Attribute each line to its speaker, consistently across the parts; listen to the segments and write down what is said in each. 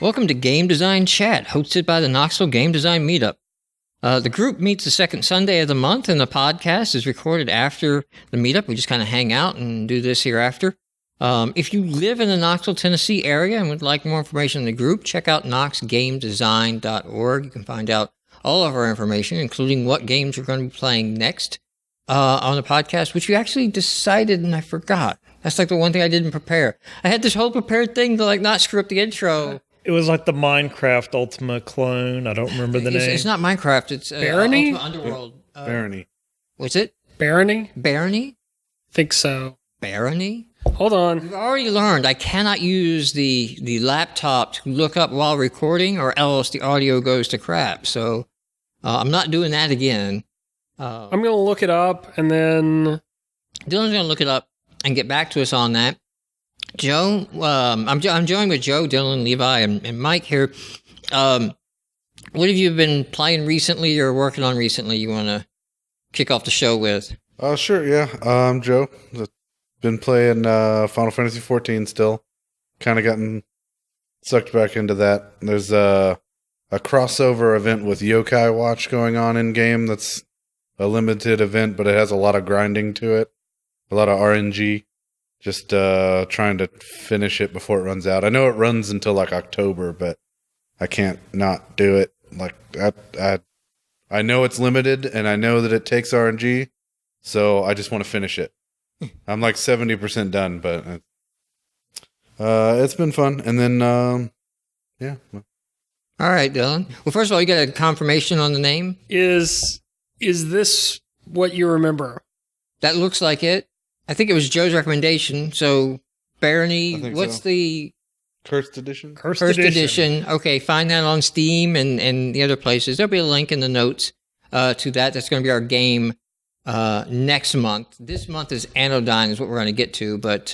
Speaker 1: Welcome to Game Design Chat, hosted by the Knoxville Game Design Meetup. The group meets the second Sunday of the month, and the podcast is recorded after the meetup. We just kind of hang out and do this hereafter. If you live in the Knoxville, Tennessee area and would like more information on the group, check out knoxgamedesign.org. You can find out all of our information, including what games we're going to be playing next on the podcast, which we actually decided and I forgot. That's like the one thing I didn't prepare. I had this whole prepared thing to not screw up the intro.
Speaker 2: It was like the Minecraft Ultima clone. I don't remember the name.
Speaker 1: It's not Minecraft. It's
Speaker 3: Barony?
Speaker 1: Ultima Underworld.
Speaker 4: Barony.
Speaker 1: What's it?
Speaker 3: Barony?
Speaker 1: Barony?
Speaker 3: Think so.
Speaker 1: Barony?
Speaker 3: Hold on.
Speaker 1: We've already learned I cannot use the laptop to look up while recording, or else the audio goes to crap. So I'm not doing that again.
Speaker 3: I'm going to look it up, and then
Speaker 1: Dylan's going to look it up and get back to us on that. Joe, I'm joined with Joe, Dylan, Levi, and Mike here. What have you been playing recently or working on recently you want to kick off the show with?
Speaker 4: Sure, yeah. I'm Joe. Been playing Final Fantasy XIV still. Kind of gotten sucked back into that. There's a crossover event with Yokai Watch going on in-game that's a limited event, but it has a lot of grinding to it. A lot of RNG. Just trying to finish it before it runs out. I know it runs until October, but I can't not do it. I know it's limited, and I know that it takes RNG, so I just want to finish it. I'm 70% done, but it's been fun. And then, yeah.
Speaker 1: All right, Dylan. Well, first of all, you got a confirmation on the name?
Speaker 3: is this what you remember?
Speaker 1: That looks like it. I think it was Joe's recommendation. So, Barony, what's the...
Speaker 4: Cursed Edition?
Speaker 3: Cursed
Speaker 1: Edition. Okay, find that on Steam and the other places. There'll be a link in the notes to that. That's going to be our game next month. This month is Anodyne is what we're going to get to. But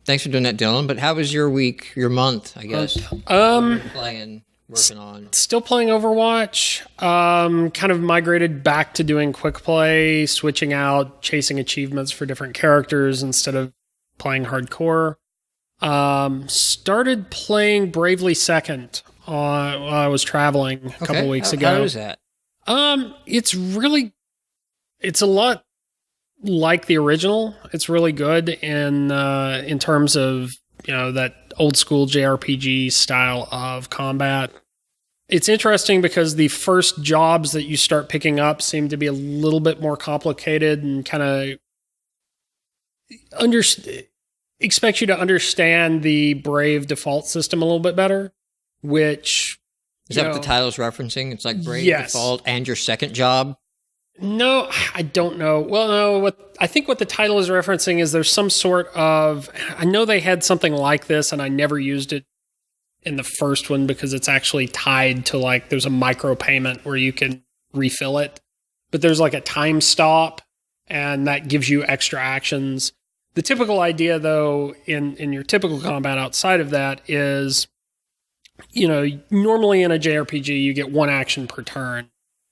Speaker 1: thanks for doing that, Dylan. But how was your week, your month, I guess? Working on.
Speaker 3: Still playing Overwatch. Kind of migrated back to doing quick play, switching out, chasing achievements for different characters instead of playing hardcore. Started playing Bravely Second while I was traveling a couple weeks ago.
Speaker 1: How is that?
Speaker 3: It's a lot like the original. It's really good in terms of, that old school JRPG style of combat. It's interesting because the first jobs that you start picking up seem to be a little bit more complicated and kind of expect you to understand the Brave default system a little bit better, which...
Speaker 1: Is that what the title's referencing? It's like Brave
Speaker 3: yes.
Speaker 1: default and your second job?
Speaker 3: No, I don't know. Well, no, I think what the title is referencing is there's some sort of... I know they had something like this, and I never used it in the first one because it's actually tied to there's a micro payment where you can refill it. But there's a time stop, and that gives you extra actions. The typical idea, though, in your typical combat outside of that is, normally in a JRPG, you get one action per turn.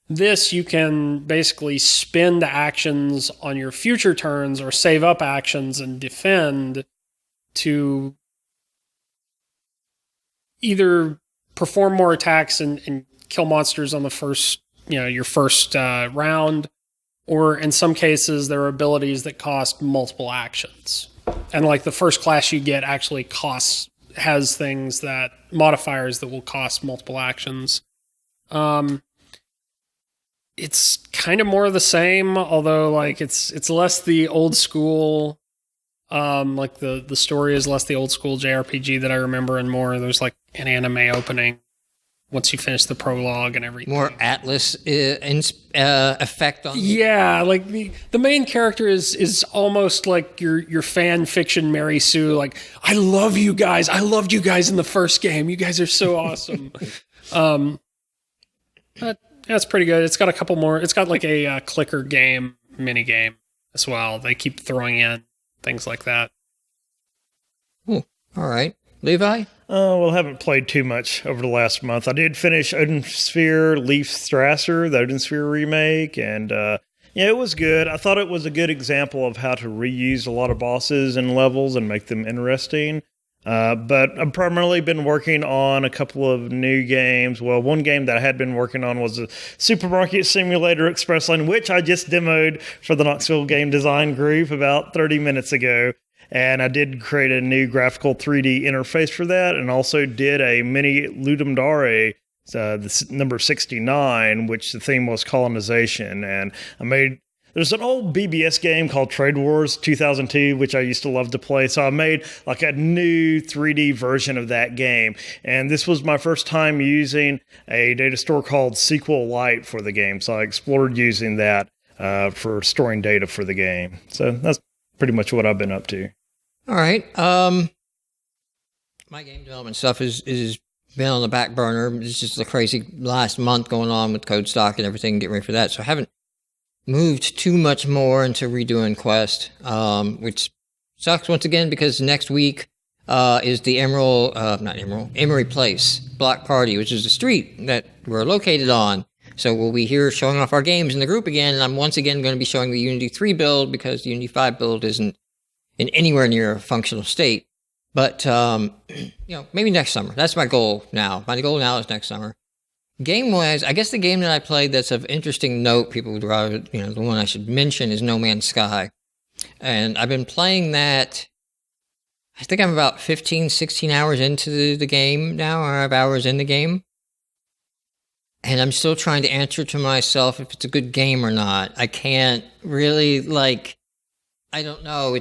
Speaker 3: This, you can basically spend actions on your future turns or save up actions and defend to either perform more attacks and kill monsters on the first, your first round, or in some cases, there are abilities that cost multiple actions. And the first class you get actually has things modifiers that will cost multiple actions. It's kind of more of the same, although it's less the old school, the story is less the old school JRPG that I remember, and more there's an anime opening once you finish the prologue and everything.
Speaker 1: More Atlas effect on
Speaker 3: yeah, the main character is almost like your fan fiction Mary Sue. I love you guys. I loved you guys in the first game. You guys are so awesome. That's pretty good. It's got a couple more. It's got a clicker game mini game as well. They keep throwing in things like that.
Speaker 1: Ooh, all right, Levi.
Speaker 2: Well, I haven't played too much over the last month. I did finish Odin Sphere Leaf Thrasher, the Odin Sphere remake, and it was good. I thought it was a good example of how to reuse a lot of bosses and levels and make them interesting. But I've primarily been working on a couple of new games. Well, one game that I had been working on was a Supermarket Simulator Express Lane, which I just demoed for the Knoxville Game Design Group about 30 minutes ago. And I did create a new graphical 3D interface for that, and also did a mini Ludum Dare, number 69, which the theme was colonization. And there's an old BBS game called Trade Wars 2002, which I used to love to play. So I made like a new 3D version of that game. And this was my first time using a data store called SQLite for the game. So I explored using that for storing data for the game. So that's pretty much what I've been up to.
Speaker 1: All right. My game development stuff is been on the back burner. It's just a crazy last month going on with code stock and everything, getting ready for that. So I haven't moved too much more into redoing Quest, which sucks once again because next week is the Emery Place block party, which is the street that we're located on. So we'll be here showing off our games in the group again, and I'm once again going to be showing the Unity 3 build because the Unity 5 build isn't in anywhere near a functional state. But, maybe next summer. That's my goal now. My goal now is next summer. Game-wise, I guess the game that I played that's of interesting note, people would rather, the one I should mention is No Man's Sky. And I've been playing that, I think I'm about 15, 16 hours into the game now, or 5 hours in the game. And I'm still trying to answer to myself if it's a good game or not. I can't really, I don't know.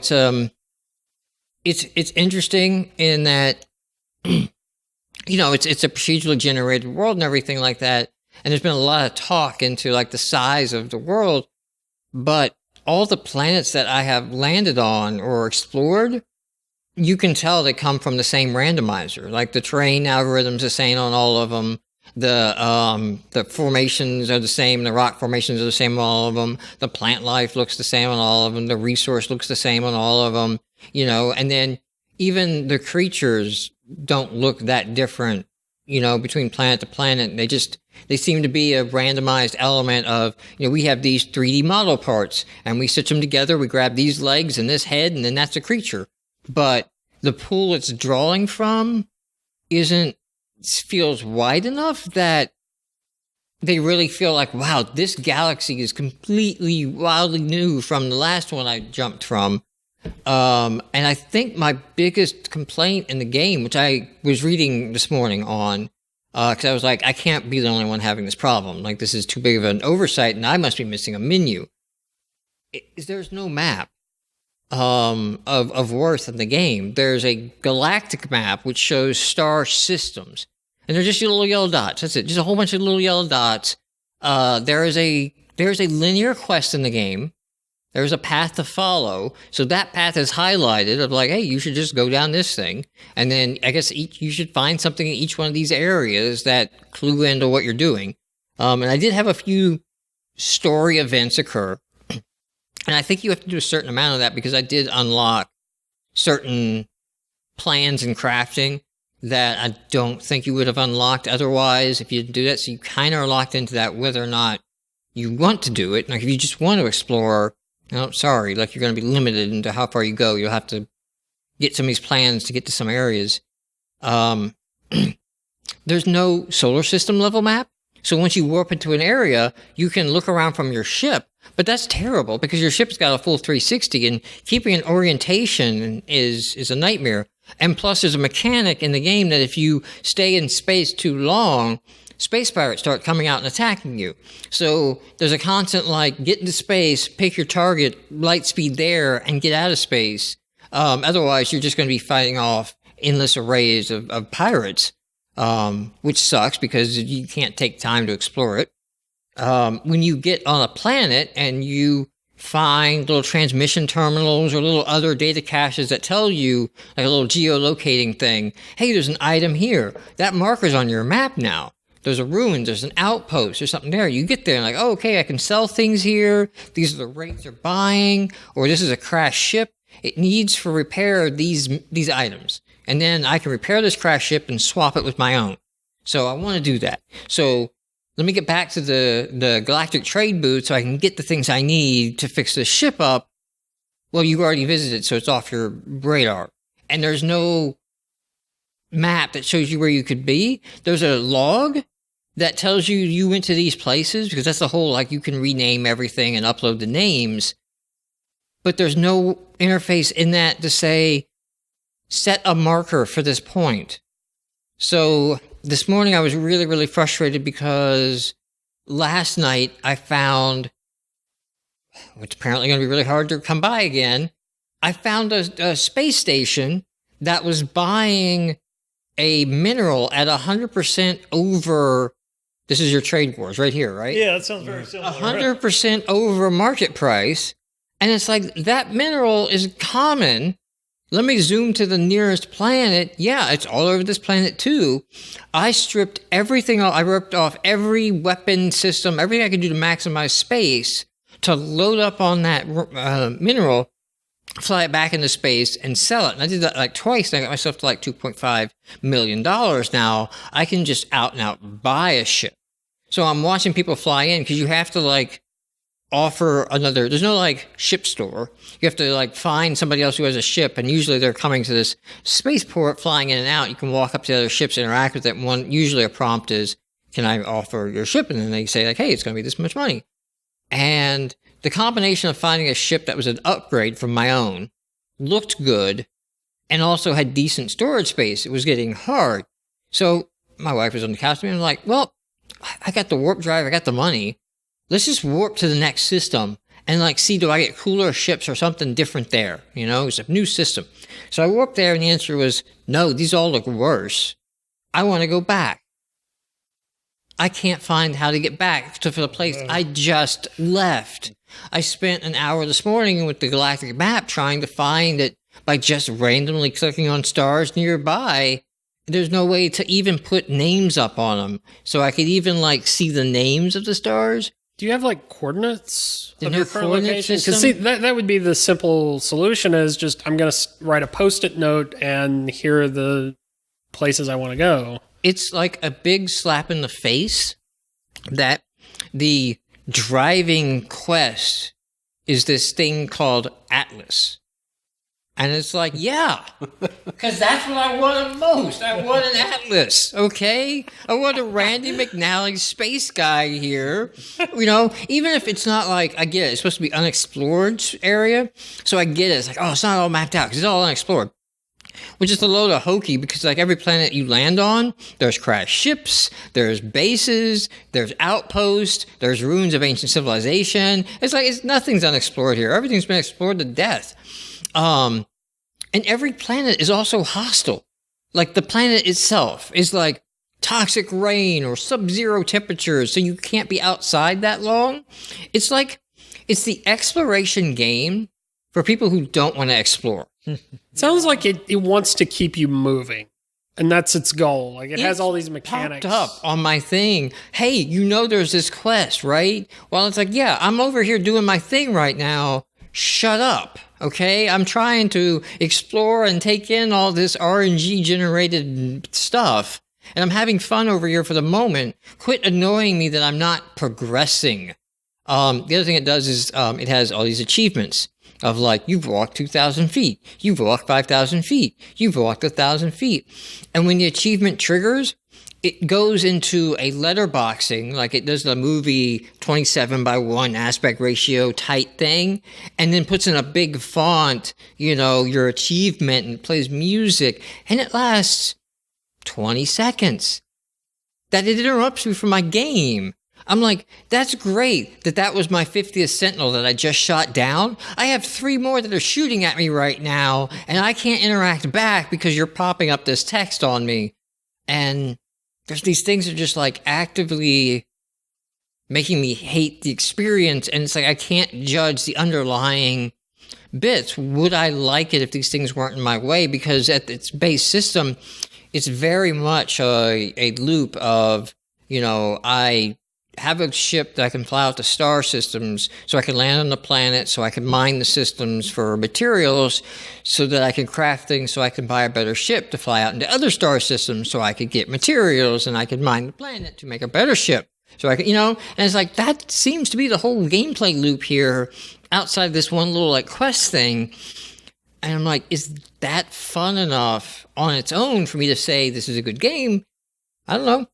Speaker 1: It's interesting in that, it's a procedurally generated world and everything like that. And there's been a lot of talk into the size of the world, but all the planets that I have landed on or explored, you can tell they come from the same randomizer. Like the terrain algorithms the same on all of them. The formations are the same. The rock formations are the same on all of them. The plant life looks the same on all of them. The resource looks the same on all of them. And then even the creatures don't look that different, between planet to planet. They seem to be a randomized element of, we have these 3D model parts and we stitch them together. We grab these legs and this head and then that's a creature. But the pool it's drawing from feels wide enough that they really feel like, wow, this galaxy is completely wildly new from the last one I jumped from. And I think my biggest complaint in the game, which I was reading this morning on, because I was like, I can't be the only one having this problem. This is too big of an oversight and I must be missing a menu. There's no map of worth in the game. There's a galactic map which shows star systems. And they're just little yellow dots. That's it. Just a whole bunch of little yellow dots. There's a linear quest in the game. There's a path to follow. So that path is highlighted of hey, you should just go down this thing. And then I guess you should find something in each one of these areas that clue into what you're doing. And I did have a few story events occur. And I think you have to do a certain amount of that because I did unlock certain plans and crafting that I don't think you would have unlocked otherwise if you didn't do that. So you kind of are locked into that whether or not you want to do it. If you just want to explore, sorry, you're going to be limited into how far you go. You'll have to get some of these plans to get to some areas. There's no solar system level map. So once you warp into an area, you can look around from your ship, but that's terrible because your ship's got a full 360 and keeping an orientation is a nightmare. And plus there's a mechanic in the game that if you stay in space too long, space pirates start coming out and attacking you. So there's a constant get into space, pick your target, light speed there, and get out of space. Otherwise you're just going to be fighting off endless arrays of pirates. Which sucks because you can't take time to explore it. When you get on a planet and you find little transmission terminals or little other data caches that tell you, a little geolocating thing, hey, there's an item here. That marker's on your map now. There's a ruin, there's an outpost, there's something there. You get there and okay, I can sell things here. These are the rates they're buying, or this is a crashed ship. It needs for repair these items. And then I can repair this crash ship and swap it with my own. So I want to do that. So let me get back to the galactic trade booth so I can get the things I need to fix this ship up. Well, you already visited, so it's off your radar. And there's no map that shows you where you could be. There's a log that tells you went to these places, because that's the whole, like, you can rename everything and upload the names. But there's no interface in that to say, set a marker for this point. So this morning I was really, really frustrated because last night I found, which apparently going to be really hard to come by again, I found a space station that was buying a mineral at 100% over, this is your trade wars right here, right?
Speaker 2: Yeah, that sounds very similar.
Speaker 1: 100% over market price. And it's like, that mineral is common. Let me zoom to the nearest planet. Yeah, it's all over this planet too. I stripped everything off. I ripped off every weapon system, everything I could do to maximize space to load up on that mineral, fly it back into space, and sell it. And I did that like twice, and I got myself to like $2.5 million. Now I can just out and out buy a ship. So I'm watching people fly in, because you have to like offer another, there's no like ship store. You have to like find somebody else who has a ship, and usually they're coming to this spaceport, flying in and out. You can walk up to the other ships, interact with them. One, usually a prompt is, can I offer your ship? And then they say like, hey, it's going to be this much money. And the combination of finding a ship that was an upgrade from my own, looked good, and also had decent storage space, it was getting hard. So my wife was on the couch with me, and I'm like, well, I got the warp drive, I got the money. Let's just warp to the next system and like see, do I get cooler ships or something different there? You know, it's a new system. So I warped there, and the answer was, no, these all look worse. I want to go back. I can't find how to get back to the place I just left. I spent an hour this morning with the galactic map trying to find it by just randomly clicking on stars nearby. There's no way to even put names up on them. So I could even like see the names of the stars.
Speaker 3: Do you have like coordinates of
Speaker 1: no
Speaker 3: your current
Speaker 1: coordinate
Speaker 3: location? Because
Speaker 1: system?
Speaker 3: see, that would be the simple solution, is just, I'm going to write a Post-it note, and here are the places I want to go.
Speaker 1: It's like a big slap in the face that the driving quest is this thing called Atlas. And it's like, yeah, because that's what I wanted most. I want an Atlas, okay? I want a Randy McNally space guy here. You know, even if it's not like, I get it, it's supposed to be unexplored area. So I get it. It's like, oh, it's not all mapped out because it's all unexplored. Which is a load of hokey, because like every planet you land on, there's crashed ships, there's bases, there's outposts, there's ruins of ancient civilization. It's like, nothing's unexplored here. Everything's been explored to death. And every planet is also hostile. Like the planet itself is like toxic rain or sub-zero temperatures, so you can't be outside that long. It's like, it's the exploration game for people who don't want to explore.
Speaker 3: It sounds like it wants to keep you moving, and that's its goal. Like it has all these mechanics.
Speaker 1: Popped up on my thing. Hey, you know there's this quest, right? Well, it's like, yeah, I'm over here doing my thing right now. Shut up, okay? I'm trying to explore and take in all this RNG generated stuff, and I'm having fun over here for the moment. Quit annoying me that I'm not progressing. The other thing it does is it has all these achievements of like, you've walked 2,000 feet, you've walked 5,000 feet, you've walked 1,000 feet. And when the achievement triggers, it goes into a letterboxing, like it does the movie 27:1 aspect ratio tight thing, and then puts in a big font, you know, your achievement, and plays music, and it lasts 20 seconds. That it interrupts me from my game. I'm like, that's great that was my 50th Sentinel that I just shot down. I have 3 more that are shooting at me right now, and I can't interact back because you're popping up this text on me. And there's these things that are just like actively making me hate the experience, and it's like I can't judge the underlying bits. Would I like it if these things weren't in my way? Because at its base system, it's very much a loop of, you know, I have a ship that I can fly out to star systems so I can land on the planet, so I can mine the systems for materials, so that I can craft things so I can buy a better ship to fly out into other star systems so I could get materials, and I could mine the planet to make a better ship. So I could, you know, and it's like, that seems to be the whole gameplay loop here outside of this one little like quest thing. And I'm like, is that fun enough on its own for me to say this is a good game? I don't know.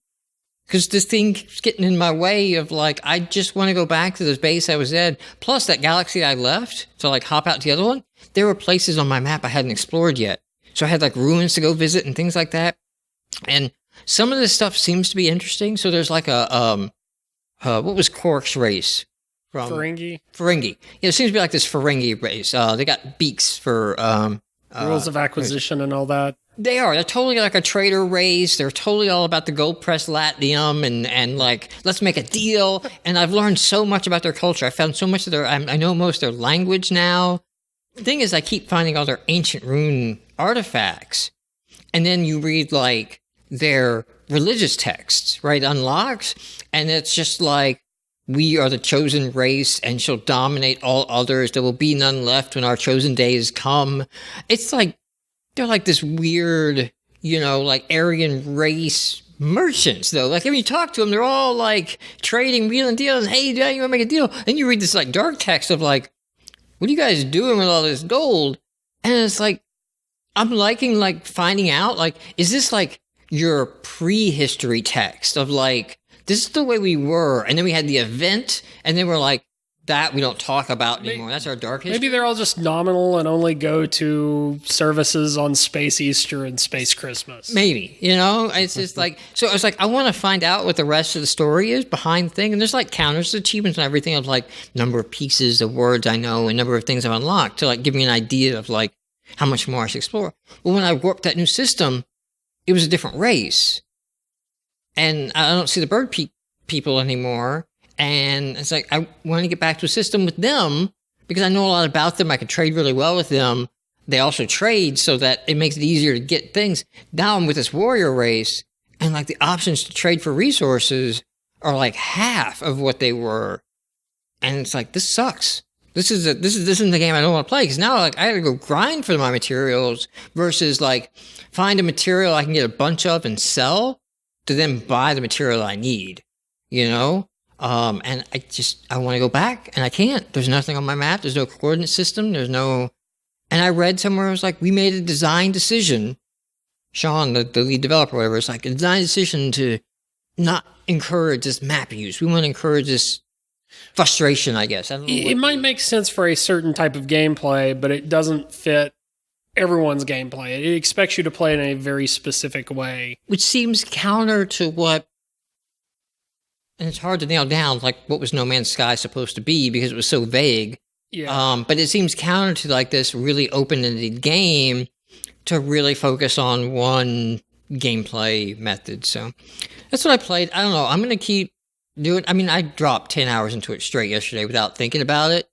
Speaker 1: Because this thing keeps getting in my way of like, I just want to go back to this base I was in. Plus, that galaxy I left to like hop out to the other one, there were places on my map I hadn't explored yet. So I had like ruins to go visit and things like that. And some of this stuff seems to be interesting. So there's like a, what was Quark's race? From
Speaker 3: Ferengi.
Speaker 1: Ferengi. Yeah, it seems to be like this Ferengi race. They got beaks for
Speaker 3: Rules of acquisition and all that.
Speaker 1: They're totally like a trader race. They're totally all about the gold press latium and like, let's make a deal. And I've learned so much about their culture. I found so much of I know most of their language now. The thing is, I keep finding all their ancient rune artifacts. And then you read like their religious texts, right? Unlocks. And it's just like, we are the chosen race and shall dominate all others. There will be none left when our chosen days come. It's like, they're like this weird, like Aryan race merchants, though. Like, when you talk to them, they're all like trading, wheeling deals. Hey, yeah, you want to make a deal? And you read this like dark text of like, what are you guys doing with all this gold? And it's like, I'm liking like finding out, like, is this like your prehistory text of like, this is the way we were. And then we had the event, and then we're like, that we don't talk about anymore. That's our dark history.
Speaker 3: Maybe they're all just nominal and only go to services on Space Easter and Space Christmas.
Speaker 1: Maybe, it's just like, so it's like, I want to find out what the rest of the story is behind the thing. And there's like counters, achievements and everything of like number of pieces of words I know and number of things I've unlocked to like give me an idea of like how much more I should explore. Well, when I warped that new system, it was a different race. And I don't see the bird people anymore. And it's like, I want to get back to a system with them because I know a lot about them. I can trade really well with them. They also trade so that it makes it easier to get things. Now I'm with this warrior race, and like the options to trade for resources are like half of what they were. And it's like, this sucks. This isn't the game I don't want to play, because now like I got to go grind for my materials versus like find a material I can get a bunch of and sell to then buy the material I need, And I want to go back, and I can't. There's nothing on my map. There's no coordinate system. And I read somewhere, it was like, we made a design decision. Sean, the lead developer, whatever, it's like a design decision to not encourage this map use. We want to encourage this frustration, I guess. I don't know
Speaker 3: it might make sense for a certain type of gameplay, but it doesn't fit everyone's gameplay. It expects you to play in a very specific way.
Speaker 1: Which seems counter to what, and it's hard to nail down, like, what was No Man's Sky supposed to be because it was so vague.
Speaker 3: Yeah.
Speaker 1: But it seems counter to, like, this really open-ended game to really focus on one gameplay method. So that's what I played. I don't know. I'm going to keep doing. I mean, I dropped 10 hours into it straight yesterday without thinking about it.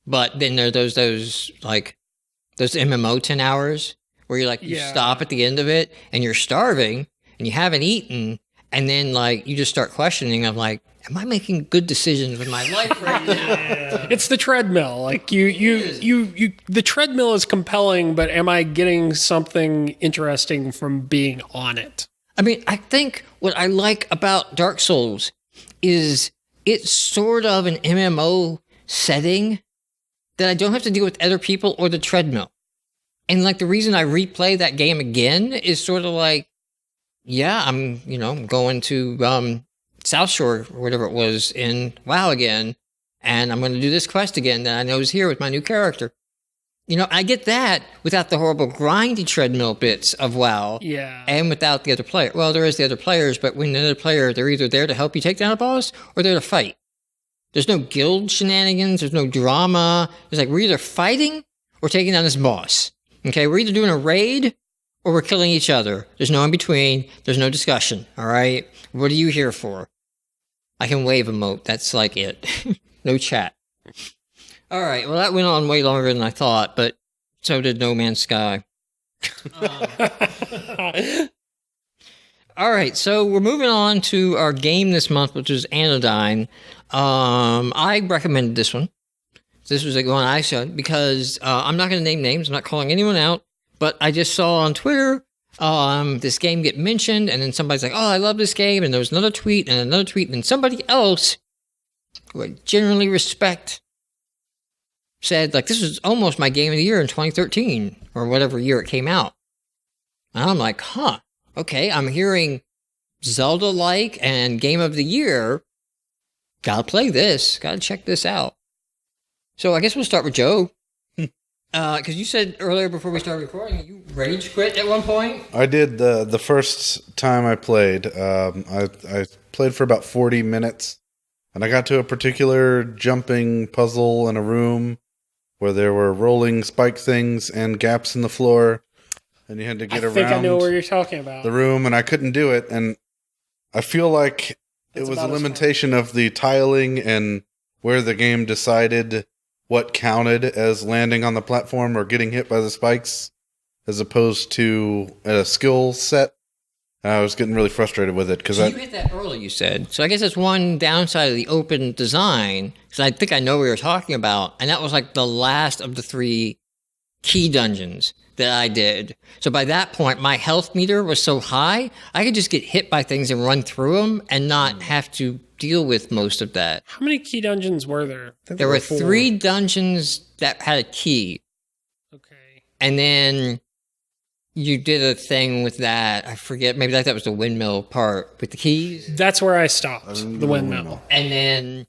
Speaker 1: But then there are those MMO 10 hours where you're like, you stop at the end of it and you're starving and you haven't eaten. And then, like, you just start questioning. I'm like, am I making good decisions with my life right now?
Speaker 3: It's the treadmill. Like, the treadmill is compelling, but am I getting something interesting from being on it?
Speaker 1: I mean, I think what I like about Dark Souls is it's sort of an MMO setting that I don't have to deal with other people or the treadmill. And, like, the reason I replay that game again is sort of like, yeah, I'm going to South Shore or whatever it was in WoW again, and I'm going to do this quest again that I know is here with my new character. I get that without the horrible grindy treadmill bits of WoW.
Speaker 3: Yeah.
Speaker 1: And without the other player. Well, there is the other players, but when the other player, they're either there to help you take down a boss or they're to fight. There's no guild shenanigans. There's no drama. It's like, we're either fighting or taking down this boss. Okay, we're either doing a raid or we're killing each other. There's no in between. There's no discussion. All right? What are you here for? I can wave emote. That's like it. No chat. All right. Well, that went on way longer than I thought, but so did No Man's Sky. All right. So we're moving on to our game this month, which is Anodyne. I recommended this one. This was the one I said because I'm not going to name names. I'm not calling anyone out. But I just saw on Twitter this game get mentioned, and then somebody's like, oh, I love this game, and there was another tweet, and then somebody else who I generally respect said, like, this was almost my game of the year in 2013 or whatever year it came out. And I'm like, okay, I'm hearing Zelda-like and game of the year. Gotta play this. Gotta check this out. So I guess we'll start with Joe. Because you said earlier before we started recording, you rage quit at one point?
Speaker 4: I did the first time I played. I played for about 40 minutes, and I got to a particular jumping puzzle in a room where there were rolling spike things and gaps in the floor, and you had to get around.
Speaker 3: I think I know where you're talking about.
Speaker 4: The room, and I couldn't do it, and I feel like it was a limitation of the tiling and where the game decided what counted as landing on the platform or getting hit by the spikes, as opposed to a skill set. I was getting really frustrated with it because
Speaker 1: you hit that early, you said. So I guess that's one downside of the open design, because I think I know what you're talking about, and that was like the last of the 3 key dungeons that I did. So by that point, my health meter was so high, I could just get hit by things and run through them and not have to deal with most of that.
Speaker 3: How many key dungeons were there?
Speaker 1: There were 3 dungeons that had a key.
Speaker 3: Okay.
Speaker 1: And then you did a thing with that. I forget. Maybe that was the windmill part with the keys.
Speaker 3: That's where I stopped, the windmill.
Speaker 1: And then...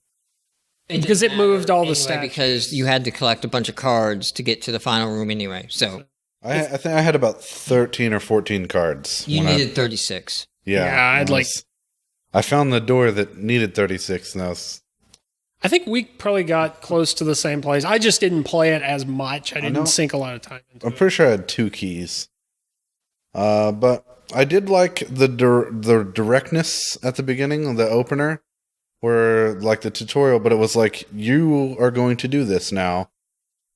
Speaker 3: Because it moved all the stats.
Speaker 1: Because you had to collect a bunch of cards to get to the final room anyway. So
Speaker 4: I think I had about 13 or 14 cards.
Speaker 1: You needed 36.
Speaker 4: Yeah, I found the door that needed 36, and
Speaker 3: I think we probably got close to the same place. I just didn't play it as much. I didn't sink a lot of time into it.
Speaker 4: I'm pretty sure I had 2 keys. But I did like the directness at the beginning of the opener, where like the tutorial, but it was like, you are going to do this now.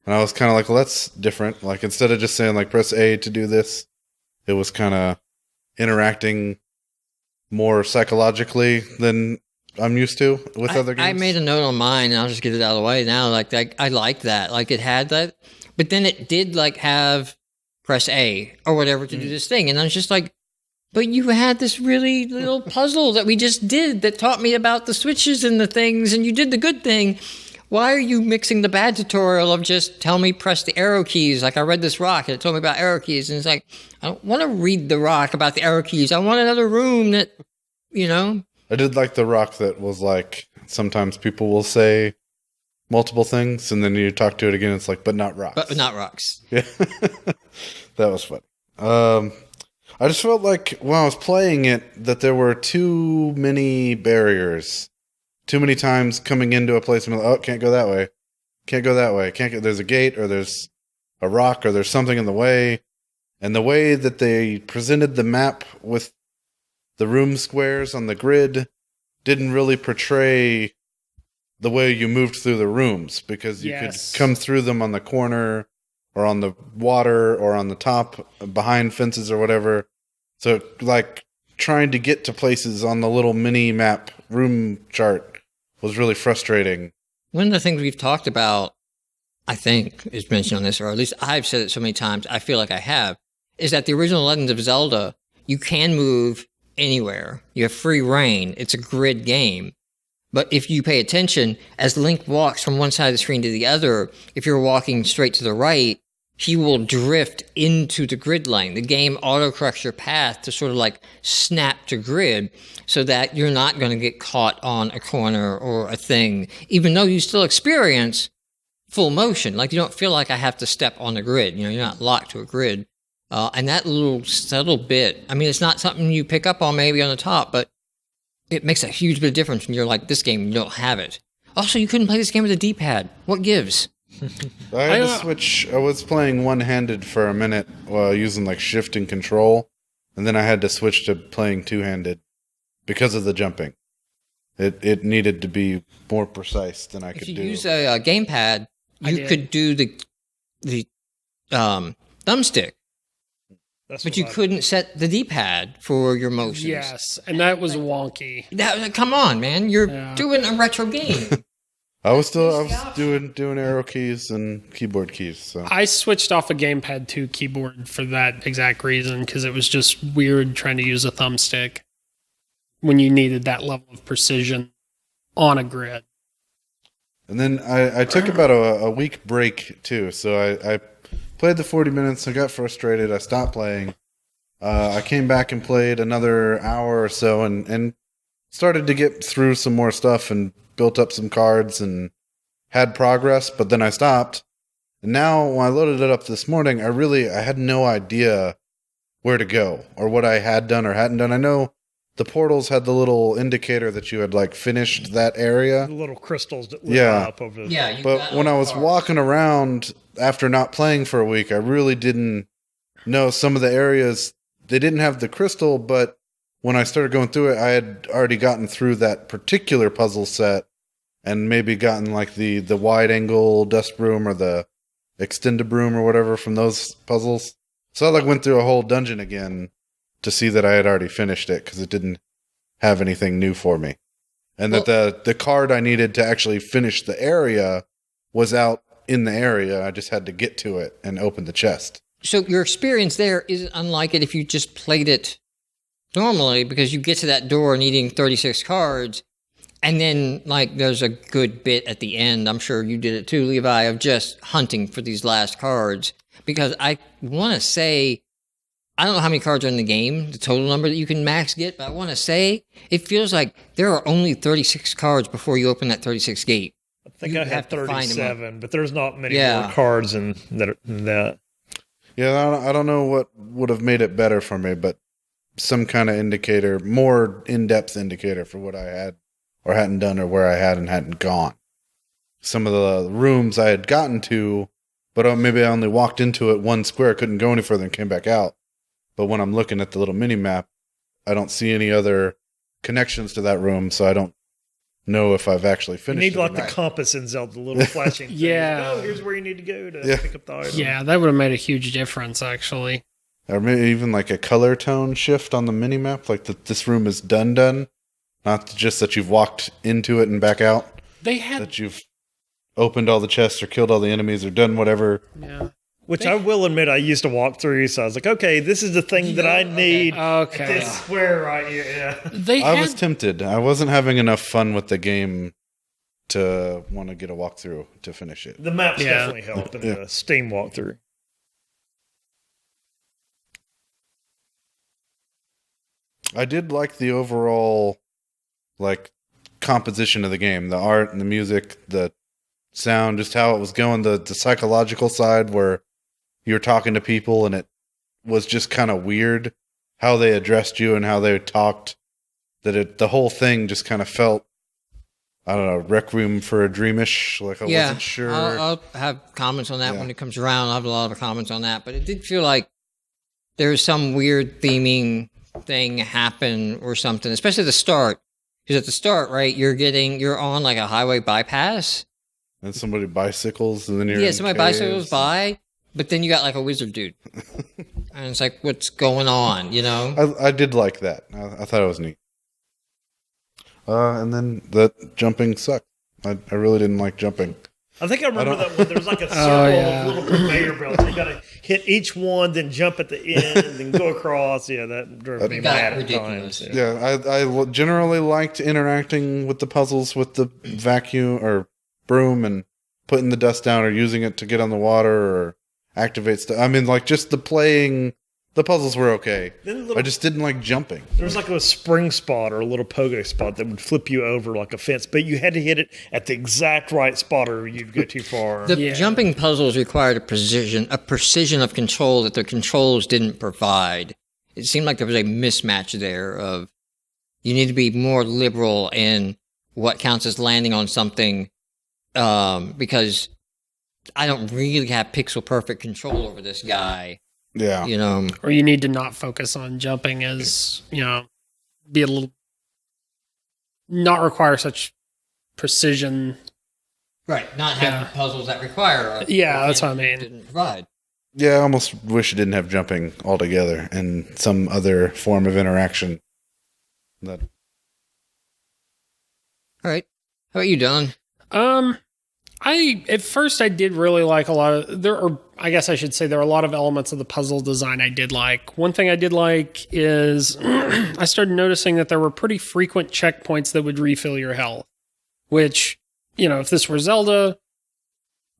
Speaker 4: And I was kind of like, well, that's different. Like, instead of just saying like press A to do this, it was kind of interacting more psychologically than I'm used to with other games.
Speaker 1: I made a note on mine, and I'll just get it out of the way now. Like I liked that. Like, it had that, but then it did like have press A or whatever to do this thing, and I was just like, but you had this really little puzzle that we just did that taught me about the switches and the things, and you did the good thing. Why are you mixing the bad tutorial of just tell me press the arrow keys? Like, I read this rock and it told me about arrow keys, and it's like, I don't want to read the rock about the arrow keys. I want another room that,
Speaker 4: I did like the rock that was like, sometimes people will say multiple things, and then you talk to it again, it's like, but not rocks.
Speaker 1: But not rocks.
Speaker 4: Yeah. That was funny. I just felt like when I was playing it that there were too many barriers. Too many times coming into a place and like, oh, can't go that way. Can't go that way. Can't go. There's a gate, or there's a rock, or there's something in the way. And the way that they presented the map with the room squares on the grid didn't really portray the way you moved through the rooms, because you could come through them on the corner or on the water or on the top behind fences or whatever. So like trying to get to places on the little mini map room chart was really frustrating.
Speaker 1: One of the things we've talked about, I think, is mentioned on this, or at least I've said it so many times, I feel like I have, is that the original Legend of Zelda, you can move anywhere. You have free reign. It's a grid game. But if you pay attention, as Link walks from one side of the screen to the other, if you're walking straight to the right, he will drift into the grid line. The game autocorrects your path to sort of like snap to grid so that you're not going to get caught on a corner or a thing, even though you still experience full motion. Like, you don't feel like I have to step on the grid. You're not locked to a grid. And that little subtle bit, I mean, it's not something you pick up on maybe on the top, but it makes a huge bit of difference when you're like, this game, you don't have it. Also, you couldn't play this game with a D-pad. What gives?
Speaker 4: I had to switch. I was playing one-handed for a minute while using like shift and control, and then I had to switch to playing two-handed because of the jumping. It needed to be more precise than I could do.
Speaker 1: If you use a gamepad, you could do the thumbstick. But you couldn't set the D-pad for your motions.
Speaker 3: Yes, and that was wonky.
Speaker 1: Come on, man. You're doing a retro game.
Speaker 4: I was doing arrow keys and keyboard keys. So
Speaker 3: I switched off a gamepad to keyboard for that exact reason, because it was just weird trying to use a thumbstick when you needed that level of precision on a grid.
Speaker 4: And then I took about a week break too. So I played the 40 minutes. I got frustrated. I stopped playing. I came back and played another hour or so and started to get through some more stuff and built up some cards and had progress. But then I stopped. And now when I loaded it up this morning, I had no idea where to go or what I had done or hadn't done. I know the portals had the little indicator that you had like finished that area.
Speaker 2: The little crystals that lit up over the
Speaker 4: But when I was walking around after not playing for a week, I really didn't know some of the areas. They didn't have the crystal, but when I started going through it, I had already gotten through that particular puzzle set and maybe gotten like the wide angle dust broom or the extended broom or whatever from those puzzles. So I like went through a whole dungeon again to see that I had already finished it because it didn't have anything new for me. And that the card I needed to actually finish the area was out in the area. I just had to get to it and open the chest.
Speaker 1: So your experience there is unlike it if you just played it normally, because you get to that door needing 36 cards, and then like there's a good bit at the end, I'm sure you did it too, Levi, of just hunting for these last cards. Because I want to say, I don't know how many cards are in the game, the total number that you can max get, but I want to say it feels like there are only 36 cards before you open that 36 gate.
Speaker 2: I think I had 37, but there's not many more cards in that.
Speaker 4: Yeah, I don't know what would have made it better for me, but some kind of indicator, more in-depth indicator for what I had or hadn't done or where I had and hadn't gone. Some of the rooms I had gotten to, but maybe I only walked into it one square, couldn't go any further and came back out. But when I'm looking at the little mini-map, I don't see any other connections to that room, so I don't know if I've actually finished it.
Speaker 2: You need like the compass in Zelda, the little flashing thing.
Speaker 3: Yeah.
Speaker 2: Oh, here's where you need to go to pick up the item.
Speaker 3: Yeah, that would have made a huge difference, actually.
Speaker 4: Or maybe even like a color tone shift on the mini-map, like that this room is done. Not just that you've walked into it and back out. That you've opened all the chests or killed all the enemies or done whatever.
Speaker 3: Yeah.
Speaker 2: Which I will admit I used to walk through, so I was like, okay, this is the thing that I need.
Speaker 3: Okay.
Speaker 2: This square right here.
Speaker 3: Yeah.
Speaker 4: I was tempted. I wasn't having enough fun with the game to want to get a walkthrough to finish it.
Speaker 2: The maps definitely help in the Steam walkthrough.
Speaker 4: I did like the overall composition of the game, the art and the music, the sound, just how it was going, the psychological side where you're talking to people and it was just kind of weird how they addressed you and how they talked, the whole thing just kind of felt, I don't know, Requiem for a Dreamish. Like I wasn't sure.
Speaker 1: I'll have comments on that when it comes around. I'll have a lot of comments on that, but it did feel like there's some weird theming thing happen or something, especially at the start. Because at the start, right, you're on like a highway bypass.
Speaker 4: And somebody bicycles and then you're
Speaker 1: somebody bicycles by, but then you got like a wizard dude. And it's like, what's going on, you know?
Speaker 4: I did like that. I thought it was neat. And then the jumping sucked. I really didn't like jumping.
Speaker 2: I think I remember that one. There was like a circle of little conveyor belts. You got to hit each one, then jump at the end, and then go across. Yeah, that drove me mad at times.
Speaker 4: I generally liked interacting with the puzzles with the vacuum or broom and putting the dust down or using it to get on the water or activate stuff. I mean, like just the playing. The puzzles were okay. I just didn't like jumping.
Speaker 2: There was like a spring spot or a little pogo spot that would flip you over like a fence, but you had to hit it at the exact right spot or you'd go too far.
Speaker 1: The jumping puzzles required a precision of control that the controls didn't provide. It seemed like there was a mismatch there of you need to be more liberal in what counts as landing on something because I don't really have pixel perfect control over this guy.
Speaker 4: Yeah.
Speaker 1: You know,
Speaker 3: or you need to not focus on jumping as, you know, be a little, not require such precision.
Speaker 1: Right. Not having puzzles that require.
Speaker 3: That's what I mean.
Speaker 1: Didn't provide.
Speaker 4: Yeah. I almost wish it didn't have jumping altogether and some other form of interaction.
Speaker 1: All right. How about you, Don?
Speaker 3: At first I did really like a lot of, I guess I should say there are a lot of elements of the puzzle design I did like. One thing I did like is I started noticing that there were pretty frequent checkpoints that would refill your health, which if this were Zelda,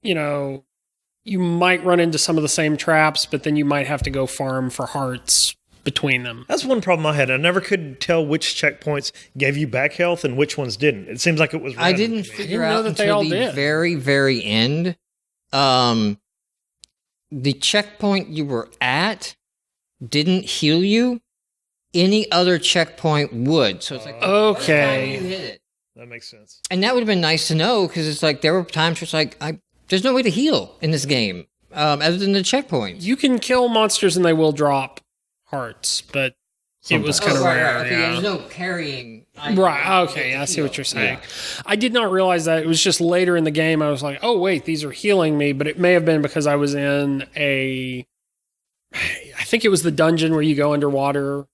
Speaker 3: you might run into some of the same traps, but then you might have to go farm for hearts between them.
Speaker 2: That's one problem I had. I never could tell which checkpoints gave you back health and which ones didn't. It seems like it was random.
Speaker 1: I didn't figure out
Speaker 3: that they
Speaker 1: until
Speaker 3: all
Speaker 1: the
Speaker 3: did.
Speaker 1: very, very end. The checkpoint you were at didn't heal you. Any other checkpoint would. So it's like,
Speaker 3: okay.
Speaker 1: you hit it.
Speaker 2: That makes sense.
Speaker 1: And that would have been nice to know, because it's like there were times where it's like, there's no way to heal in this game other than the checkpoints.
Speaker 3: You can kill monsters and they will drop hearts, but it was kind of rare.
Speaker 1: Okay,
Speaker 3: Yeah.
Speaker 1: there's no carrying.
Speaker 3: Right. Okay. I see what you're saying. Yeah. I did not realize that. It was just later in the game. I was like, oh, wait, these are healing me. But it may have been because I was in I think it was the dungeon where you go underwater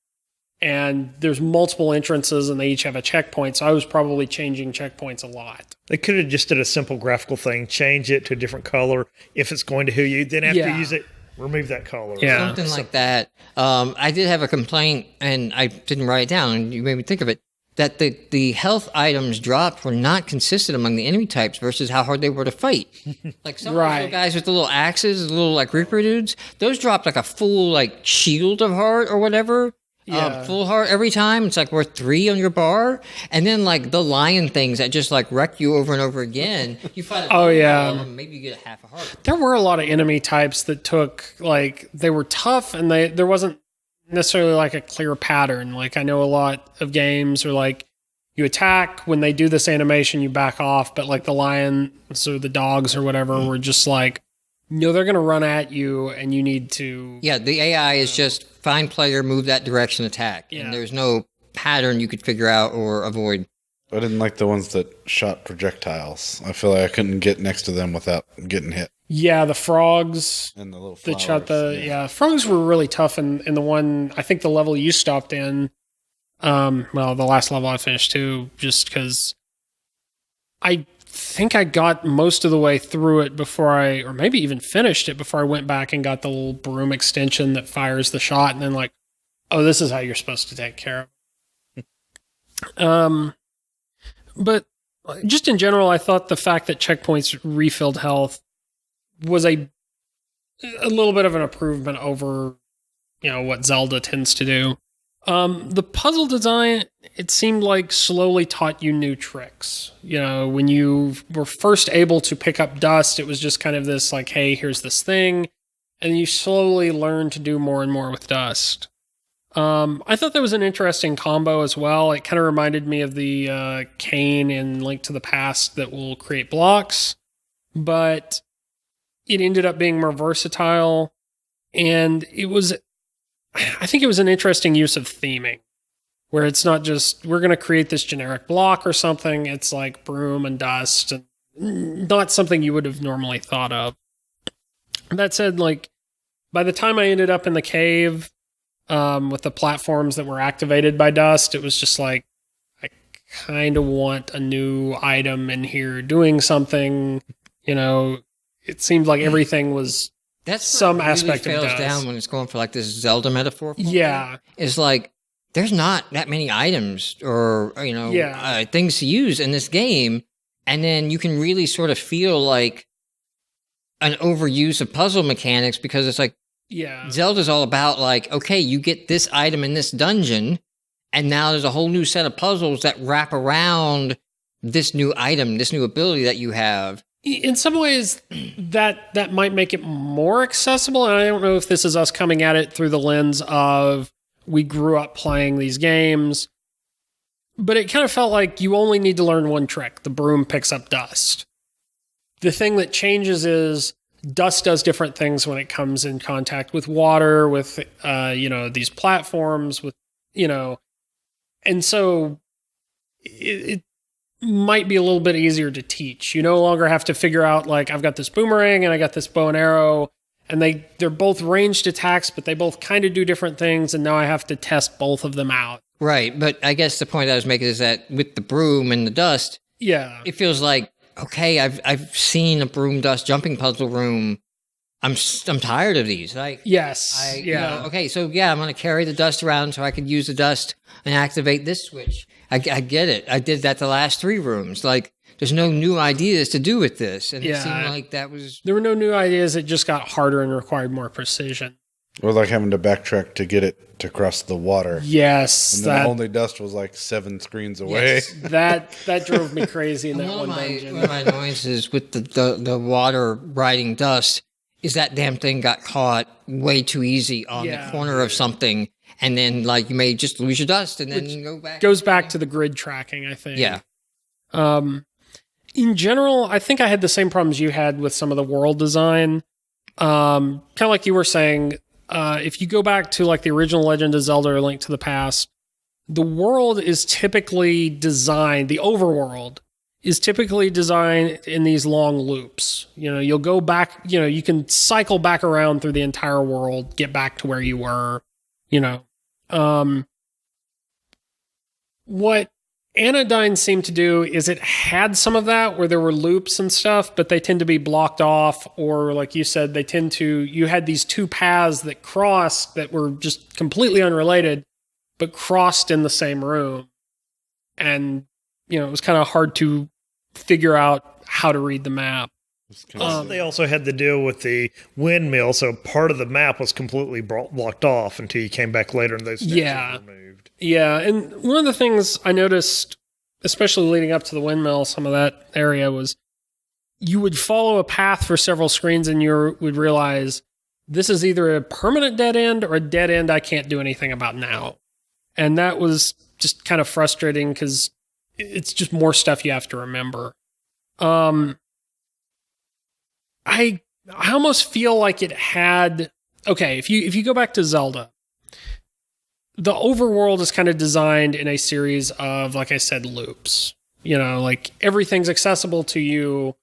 Speaker 3: and there's multiple entrances and they each have a checkpoint. So I was probably changing checkpoints a lot.
Speaker 2: They could have just did a simple graphical thing, change it to a different color if it's going to heal you. Then after you use it, remove that color.
Speaker 3: Yeah.
Speaker 1: Something like that. I did have a complaint, and I didn't write it down, and you made me think of it, that the health items dropped were not consistent among the enemy types versus how hard they were to fight. Like some of those little guys with the little axes, the little like Reaper dudes, those dropped like a full like shield of heart or whatever. Full heart every time. It's like worth 3 on your bar. And then like the lion things that just like wreck you over and over again. You fight maybe you get a half a heart.
Speaker 3: There were a lot of enemy types that took, like, they were tough and there wasn't necessarily like a clear pattern. Like I know a lot of games are like you attack, when they do this animation you back off, but like the lions or the dogs or whatever were just like, they're going to run at you and you need to...
Speaker 1: Yeah, the AI is just find player, move that direction, attack.
Speaker 3: Yeah.
Speaker 1: And there's no pattern you could figure out or avoid.
Speaker 4: I didn't like the ones that shot projectiles. I feel like I couldn't get next to them without getting hit.
Speaker 3: Yeah, the frogs
Speaker 4: And the little
Speaker 3: that
Speaker 4: flowers.
Speaker 3: shot frogs were really tough in the one, I think the level you stopped in, the last level I finished too, just because I think I got most of the way through it or maybe even finished it before I went back and got the little broom extension that fires the shot, and then like, oh, this is how you're supposed to take care of it. But just in general, I thought the fact that checkpoints refilled health was a little bit of an improvement over, what Zelda tends to do. The puzzle design, it seemed like slowly taught you new tricks. When you were first able to pick up dust, it was just kind of this like, hey, here's this thing. And you slowly learn to do more and more with dust. I thought that was an interesting combo as well. It kind of reminded me of the cane in Link to the Past that will create blocks, but it ended up being more versatile. And I think it was an interesting use of theming, where it's not just, we're going to create this generic block or something. It's like broom and dust, and not something you would have normally thought of. That said, like, by the time I ended up in the cave, with the platforms that were activated by dust, it was just like, I kind of want a new item in here doing something. It seemed like everything was
Speaker 1: That's
Speaker 3: some
Speaker 1: what really
Speaker 3: aspect of
Speaker 1: fails
Speaker 3: dust.
Speaker 1: down when it's going for like this Zelda metaphor.
Speaker 3: Yeah.
Speaker 1: It's like there's not that many items or things to use in this game, and then you can really sort of feel like an overuse of puzzle mechanics, because it's like,
Speaker 3: yeah,
Speaker 1: Zelda's all about like, okay, you get this item in this dungeon, and now there's a whole new set of puzzles that wrap around this new item, this new ability that you have.
Speaker 3: In some ways, that might make it more accessible, and I don't know if this is us coming at it through the lens of we grew up playing these games, but it kind of felt like you only need to learn one trick. The broom picks up dust. The thing that changes is dust does different things when it comes in contact with water, with, these platforms, with, and so it might be a little bit easier to teach. You no longer have to figure out, like, I've got this boomerang and I got this bow and arrow, and they're both ranged attacks, but they both kind of do different things, and now I have to test both of them out.
Speaker 1: Right, but I guess the point I was making is that with the broom and the dust, it feels like, okay, I've seen a broom dust jumping puzzle room. I'm tired of these.
Speaker 3: Yes.
Speaker 1: Okay, so I'm going to carry the dust around so I can use the dust and activate this switch. I get it. I did that the last 3 rooms. Like, there's no new ideas to do with this. And it
Speaker 3: Yeah.
Speaker 1: seemed like that was...
Speaker 3: There were no new ideas. It just got harder and required more precision.
Speaker 4: Or like having to backtrack to get it to cross the water.
Speaker 3: Yes,
Speaker 4: And then Only Dust was like 7 screens away.
Speaker 1: Yes.
Speaker 3: that drove me crazy in that one dungeon.
Speaker 1: One of my annoyances with the water riding dust is that damn thing got caught way too easy on the corner of something, and then like you may just lose your dust and then go back.
Speaker 3: Goes back to the grid tracking, I think.
Speaker 1: Yeah.
Speaker 3: In general, I think I had the same problems you had with some of the world design. Kind of like you were saying, if you go back to like the original Legend of Zelda or Link to the Past, the world is typically designed, the overworld is typically designed in these long loops. You know, you'll go back, you know, you can cycle back around through the entire world, get back to where you were, you know. What Anodyne seemed to do is it had some of that where there were loops and stuff, but they tend to be blocked off, or like you said, you had these two paths that crossed that were just completely unrelated, but crossed in the same room. And, you know, it was kind of hard to figure out how to read the map.
Speaker 2: Plus, they also had to deal with the windmill, so part of the map was completely blocked off until you came back later and those sections were removed.
Speaker 3: Yeah, and one of the things I noticed, especially leading up to the windmill, some of that area was you would follow a path for several screens and you would realize this is either a permanent dead end or a dead end I can't do anything about now. And that was just kind of frustrating because it's just more stuff you have to remember. I almost feel like it had... Okay, if you go back to Zelda, the overworld is kind of designed in a series of, like I said, loops. You know, like everything's accessible to you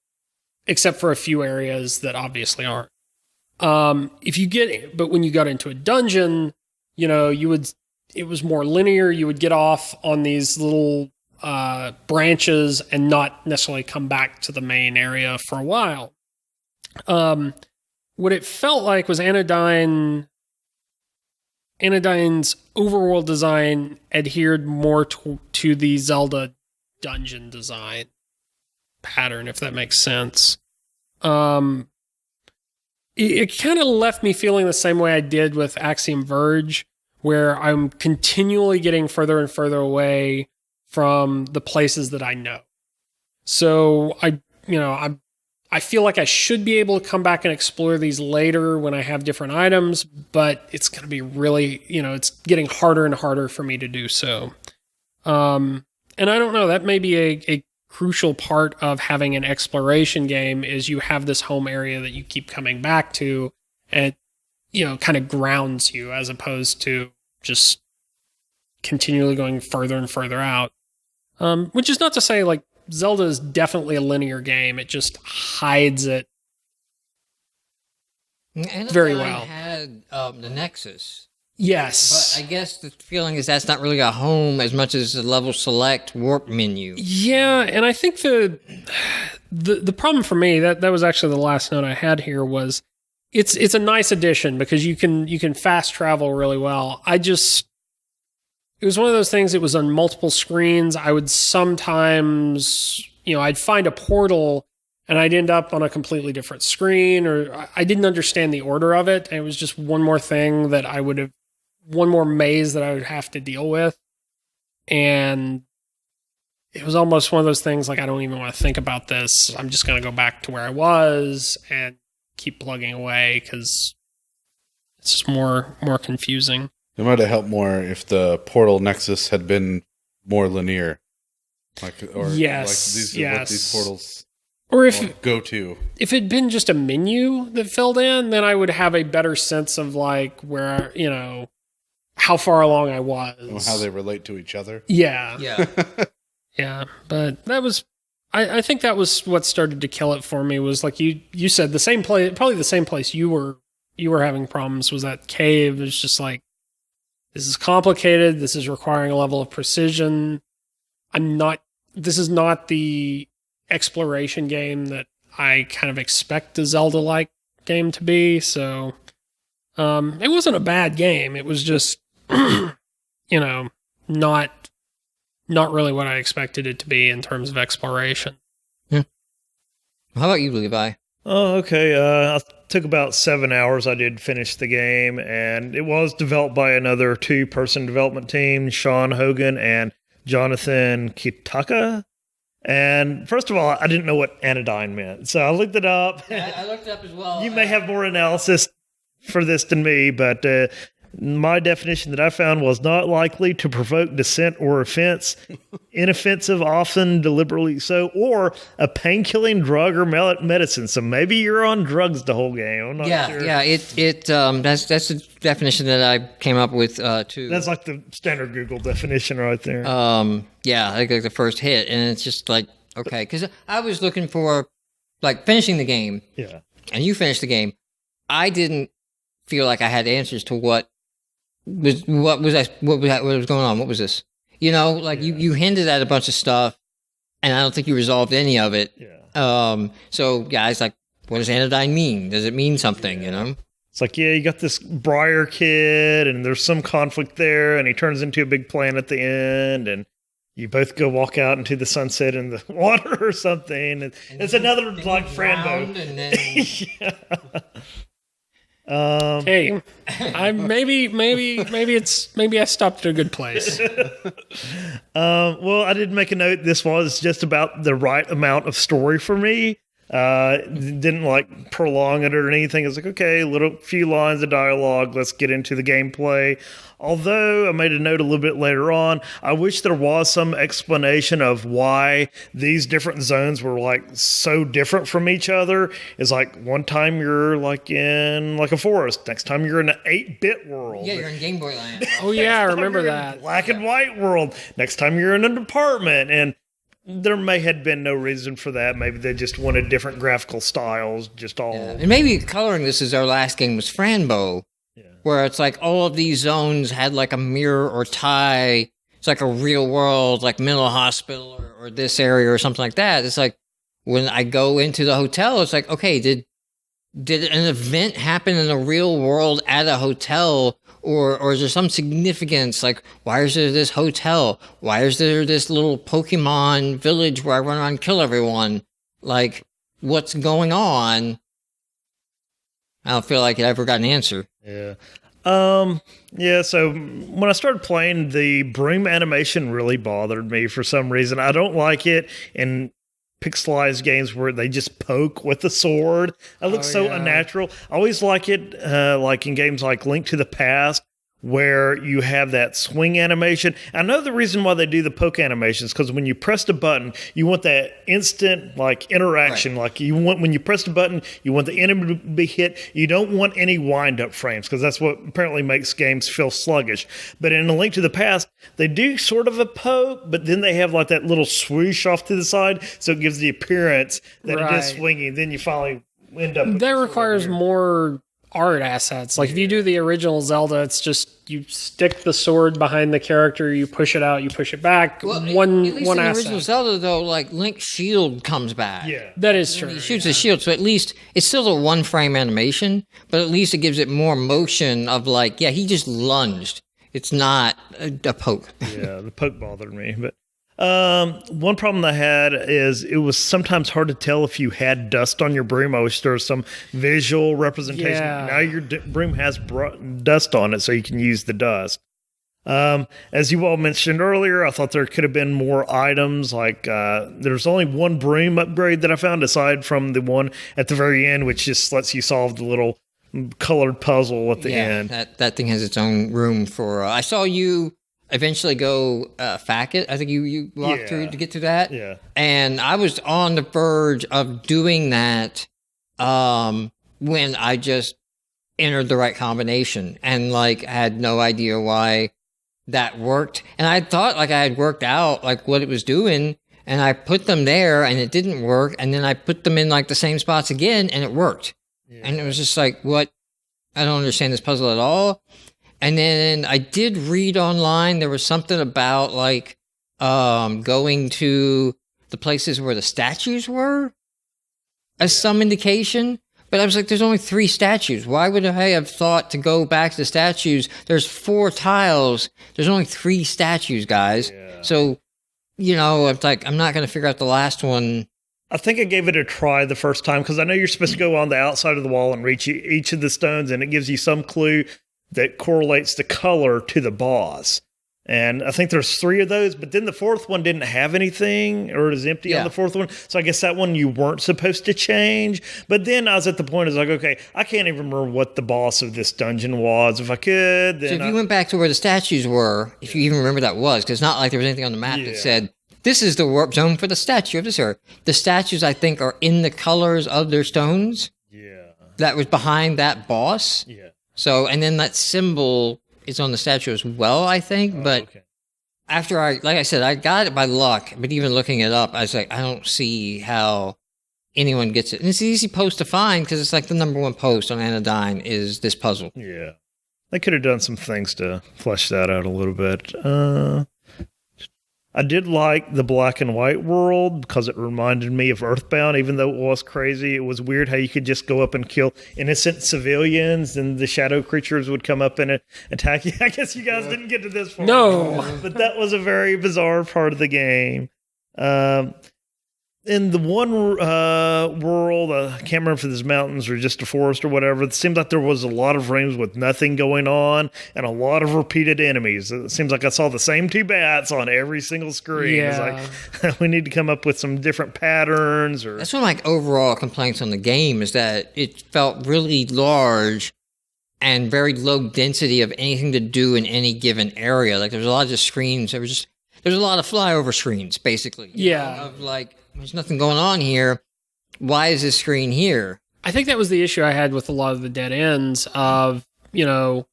Speaker 3: except for a few areas that obviously aren't. But when you got into a dungeon, you know, it was more linear. You would get off on these little branches and not necessarily come back to the main area for a while. What it felt like was Anodyne's overworld design adhered more to the Zelda dungeon design pattern, if that makes sense. It kind of left me feeling the same way I did with Axiom Verge, where I'm continually getting further and further away from the places that I know. So I feel like I should be able to come back and explore these later when I have different items, but it's going to be really, it's getting harder and harder for me to do so. And I don't know, that may be a crucial part of having an exploration game is you have this home area that you keep coming back to and, kind of grounds you as opposed to just continually going further and further out. Which is not to say like, Zelda is definitely a linear game. It just hides it very well.
Speaker 1: Had the Nexus.
Speaker 3: Yes.
Speaker 1: But I guess the feeling is that's not really a home as much as a level select warp menu.
Speaker 3: Yeah, and I think the problem for me, that was actually the last note I had here, was it's a nice addition because you can fast travel really well. It was one of those things, it was on multiple screens. I would sometimes, I'd find a portal and I'd end up on a completely different screen, or I didn't understand the order of it. And it was just one more thing that one more maze that I would have to deal with. And it was almost one of those things like, I don't even want to think about this. I'm just going to go back to where I was and keep plugging away because it's just more confusing.
Speaker 4: It might have helped more if the Portal Nexus had been more linear. These portals
Speaker 3: or if
Speaker 4: go to.
Speaker 3: If it'd been just a menu that filled in, then I would have a better sense of like where, how far along I was.
Speaker 4: How they relate to each other.
Speaker 3: Yeah.
Speaker 1: Yeah.
Speaker 3: Yeah. But that was, I think that was what started to kill it for me, was like you said, the same place, probably the same place you were having problems, was that cave. It's just like, this is complicated. This is requiring a level of precision. This is not the exploration game that I kind of expect a Zelda-like game to be. So, it wasn't a bad game. It was just, not really what I expected it to be in terms of exploration.
Speaker 1: How about you, Levi?
Speaker 2: Oh, okay. I took about 7 hours. I did finish the game, and it was developed by another 2-person development team, Sean Hogan and Jonathan Kitaka. And first of all, I didn't know what Anodyne meant, so I looked it up.
Speaker 1: I looked it up as well.
Speaker 2: You may have more analysis for this than me, but my definition that I found was not likely to provoke dissent or offense, inoffensive, often deliberately so, or a pain-killing drug or medicine. So maybe you're on drugs the whole game. I'm not sure.
Speaker 1: Yeah. That's the definition that I came up with too.
Speaker 2: That's like the standard Google definition right there.
Speaker 1: Yeah, like the first hit, and it's just like okay, because I was looking for like finishing the game.
Speaker 2: Yeah,
Speaker 1: and you finished the game. I didn't feel like I had answers to what was going on. What was this? You know, like you hinted at a bunch of stuff, and I don't think you resolved any of it.
Speaker 2: Yeah.
Speaker 1: So guys, like, what does Anodyne mean? Does it mean something? You know?
Speaker 2: It's like, you got this Briar kid, and there's some conflict there, and he turns into a big plan at the end, and you both go walk out into the sunset in the water or something. And it's another like Frambo.
Speaker 1: And then
Speaker 3: Hey, maybe I stopped at a good place.
Speaker 2: Well, I did make a note. This was just about the right amount of story for me. Didn't like prolong it or anything. It's like, okay, few lines of dialogue. Let's get into the gameplay. Although I made a note a little bit later on, I wish there was some explanation of why these different zones were like so different from each other. It's like one time you're like in like a forest, next time you're in an 8-bit world.
Speaker 1: yeah, you're in Game Boy Land.
Speaker 3: Oh yeah, I remember
Speaker 2: You're in
Speaker 3: that.
Speaker 2: black and white world. Next time you're in an apartment, and there may have been no reason for that. Maybe they just wanted different graphical styles. Just all.
Speaker 1: Yeah. And maybe coloring this as our last game was Franbo, where it's like all of these zones had like a mirror or tie. It's like a real world, like mental hospital or this area or something like that. It's like when I go into the hotel, it's like, okay, did an event happen in the real world at a hotel? Or is there some significance? Like, why is there this hotel? Why is there this little Pokemon village where I run around and kill everyone? Like, what's going on? I don't feel like it ever got an answer.
Speaker 2: Yeah. Yeah, so when I started playing, the broom animation really bothered me for some reason. I don't like it in pixelized games where they just poke with the sword. It looks so unnatural. I always like it like in games like Link to the Past, where you have that swing animation. I know the reason why they do the poke animations, because when you press the button, you want that instant like interaction. Right. Like you want, when you press the button, you want the enemy to be hit. You don't want any wind up frames, because that's what apparently makes games feel sluggish. But in A Link to the Past, they do sort of a poke, but then they have like that little swoosh off to the side, so it gives the appearance that it is swinging. Then you finally end up.
Speaker 3: That requires more art assets. Like if you do the original Zelda, it's just you stick the sword behind the character, you push it out, you push it back.
Speaker 1: Well,
Speaker 3: one
Speaker 1: at least
Speaker 3: one
Speaker 1: in the
Speaker 3: asset.
Speaker 1: original Zelda, though, like Link's shield comes back.
Speaker 2: Yeah,
Speaker 3: that is true.
Speaker 1: He shoots his shield, so at least it's still a one-frame animation, but at least it gives it more motion of like, yeah, he just lunged. It's not a poke.
Speaker 2: Yeah, the poke bothered me, but. One problem I had is it was sometimes hard to tell if you had dust on your broom. I wish there was some visual representation.
Speaker 3: Yeah.
Speaker 2: Now your broom has dust on it, so you can use the dust. As you all mentioned earlier, I thought there could have been more items. Like there's only one broom upgrade that I found, aside from the one at the very end, which just lets you solve the little colored puzzle at the end.
Speaker 1: That thing has its own room for. I saw you eventually go fack it. I think you walked through to get to that.
Speaker 2: Yeah.
Speaker 1: And I was on the verge of doing that when I just entered the right combination and like had no idea why that worked. And I thought like I had worked out like what it was doing, and I put them there and it didn't work. And then I put them in like the same spots again and it worked. Yeah. And it was just like, what? I don't understand this puzzle at all. And then I did read online, there was something about like going to the places where the statues were as some indication. But I was like, there's only 3 statues. Why would I have thought to go back to the statues? There's 4 tiles. There's only 3 statues, guys. Yeah. So, you know, it's like, I'm not going to figure out the last one
Speaker 2: I think I gave it a try the first time because I know you're supposed to go on the outside of the wall and reach each of the stones, and it gives you some clue that correlates the color to the boss. And I think there's 3 of those, but then the 4th one didn't have anything, or it was empty on the 4th one. So I guess that one you weren't supposed to change. But then I was at the point, okay, I can't even remember what the boss of this dungeon was. If I could, then
Speaker 1: so if you went back to where the statues were, if you even remember that was, because it's not like there was anything on the map that said, this is the warp zone for the statue of this earth. The statues, I think, are in the colors of their stones.
Speaker 2: Yeah.
Speaker 1: That was behind that boss.
Speaker 2: Yeah.
Speaker 1: So, and then that symbol is on the statue as well, I think. But after like I said, I got it by luck. But even looking it up, I was like, I don't see how anyone gets it. And it's an easy post to find because it's like the #1 post on Anodyne is this puzzle.
Speaker 2: Yeah. They could have done some things to flesh that out a little bit. I did like the black and white world because it reminded me of Earthbound, even though it was crazy. It was weird how you could just go up and kill innocent civilians and the shadow creatures would come up and attack you. I guess you guys didn't get to this part.
Speaker 3: No.
Speaker 2: But that was a very bizarre part of the game. In the one world, I can't remember if it's mountains or just a forest or whatever, it seemed like there was a lot of rooms with nothing going on and a lot of repeated enemies. It seems like I saw the same 2 bats on every single screen.
Speaker 3: Yeah.
Speaker 2: It's like, we need to come up with some different patterns. Or
Speaker 1: That's one of my overall complaints on the game is that it felt really large and very low density of anything to do in any given area. Like there was a lot of just screens. There's a lot of flyover screens, basically.
Speaker 3: Yeah.
Speaker 1: Of like, there's nothing going on here. Why is this screen here?
Speaker 3: I think that was the issue I had with a lot of the dead ends of, it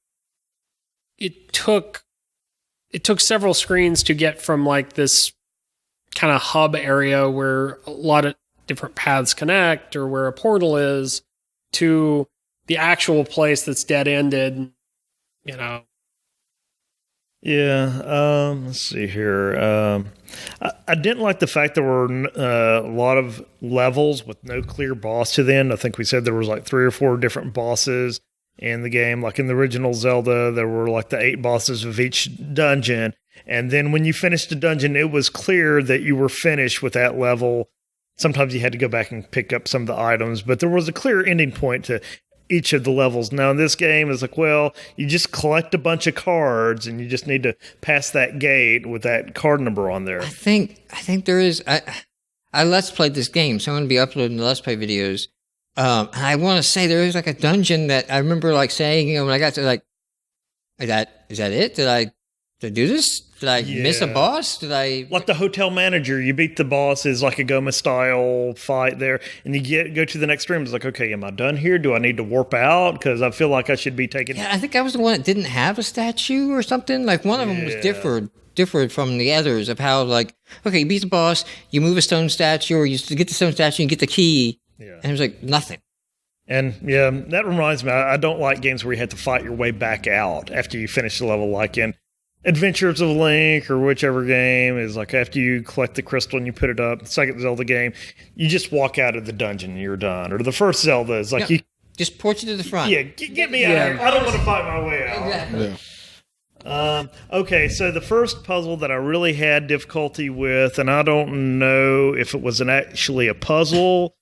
Speaker 3: took several screens to get from like this kind of hub area where a lot of different paths connect or where a portal is to the actual place that's dead ended,
Speaker 2: Yeah, let's see here. I didn't like the fact there were a lot of levels with no clear boss to the end. I think we said there was like 3 or 4 different bosses in the game. Like in the original Zelda, there were like the 8 bosses of each dungeon. And then when you finished the dungeon, it was clear that you were finished with that level. Sometimes you had to go back and pick up some of the items, but there was a clear ending point to each of the levels. Now in this game, it's like, well, you just collect a bunch of cards and you just need to pass that gate with that card number on there.
Speaker 1: I think there is. I Let's Played this game, so I'm going to be uploading the Let's Play videos. And I want to say there is like a dungeon that I remember like saying, when I got to like, is that it? Did I do this? Did I miss a boss? Did I
Speaker 2: like the hotel manager? You beat the boss is like a Goma style fight there, and you go to the next room. It's like, okay, am I done here? Do I need to warp out? Because I feel like I should be taking.
Speaker 1: Yeah, I think I was the one that didn't have a statue or something. Like one of them was differed from the others of how like, okay, you beat the boss, you move a stone statue, or you get the stone statue and get the key. Yeah, and it was like nothing.
Speaker 2: And yeah, that reminds me. I don't like games where you have to fight your way back out after you finish the level, like in Adventures of Link or whichever game is like after you collect the crystal and you put it up, the second Zelda game, you just walk out of the dungeon and you're done. Or the first Zelda is like you
Speaker 1: just port you to the front.
Speaker 2: Yeah, get me out of here. I don't want to fight my way out.
Speaker 1: Exactly.
Speaker 4: Yeah.
Speaker 2: Okay, so the first puzzle that I really had difficulty with, and I don't know if it was actually a puzzle,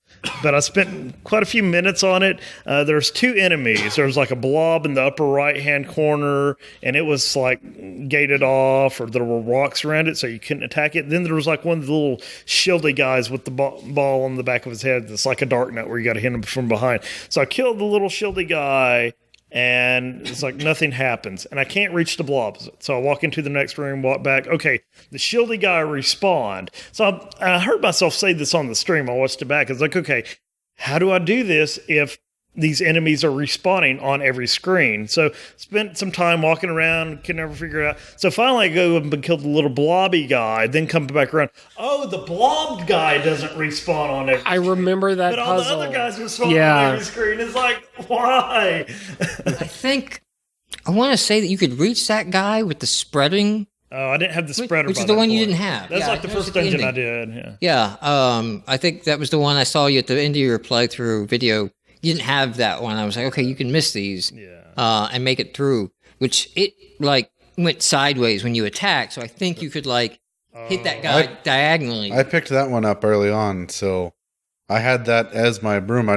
Speaker 2: but I spent quite a few minutes on it. There's 2 enemies. There's like a blob in the upper right-hand corner, and it was like gated off, or there were rocks around it, so you couldn't attack it. Then there was like one of the little shieldy guys with the ball on the back of his head. That's like a dark net where you got to hit him from behind. So I killed the little shieldy guy, and it's like nothing happens. And I can't reach the blobs. So I walk into the next room, walk back. Okay, the shieldy guy respawned. So I heard myself say this on the stream. I watched it back. It's like, okay, how do I do this if these enemies are respawning on every screen? So spent some time walking around, could never figure it out. So finally I go up and kill the little blobby guy, then come back around. Oh, the blobbed guy doesn't respawn on every
Speaker 3: I remember that
Speaker 2: but
Speaker 3: puzzle.
Speaker 2: all the other guys respawn on every screen. It's like, why?
Speaker 1: I think I want to say that you could reach that guy with the spreading.
Speaker 2: Oh, I didn't have the spreader.
Speaker 1: Which is the one you didn't have.
Speaker 2: That's like the first dungeon I did.
Speaker 1: Yeah. I think that was the one I saw you at the end of your playthrough video. You didn't have that one. I was like, okay, you can miss these and make it through, which it like went sideways when you attacked. So I think you could like hit that guy diagonally.
Speaker 4: I picked that one up early on, so I had that as my broom.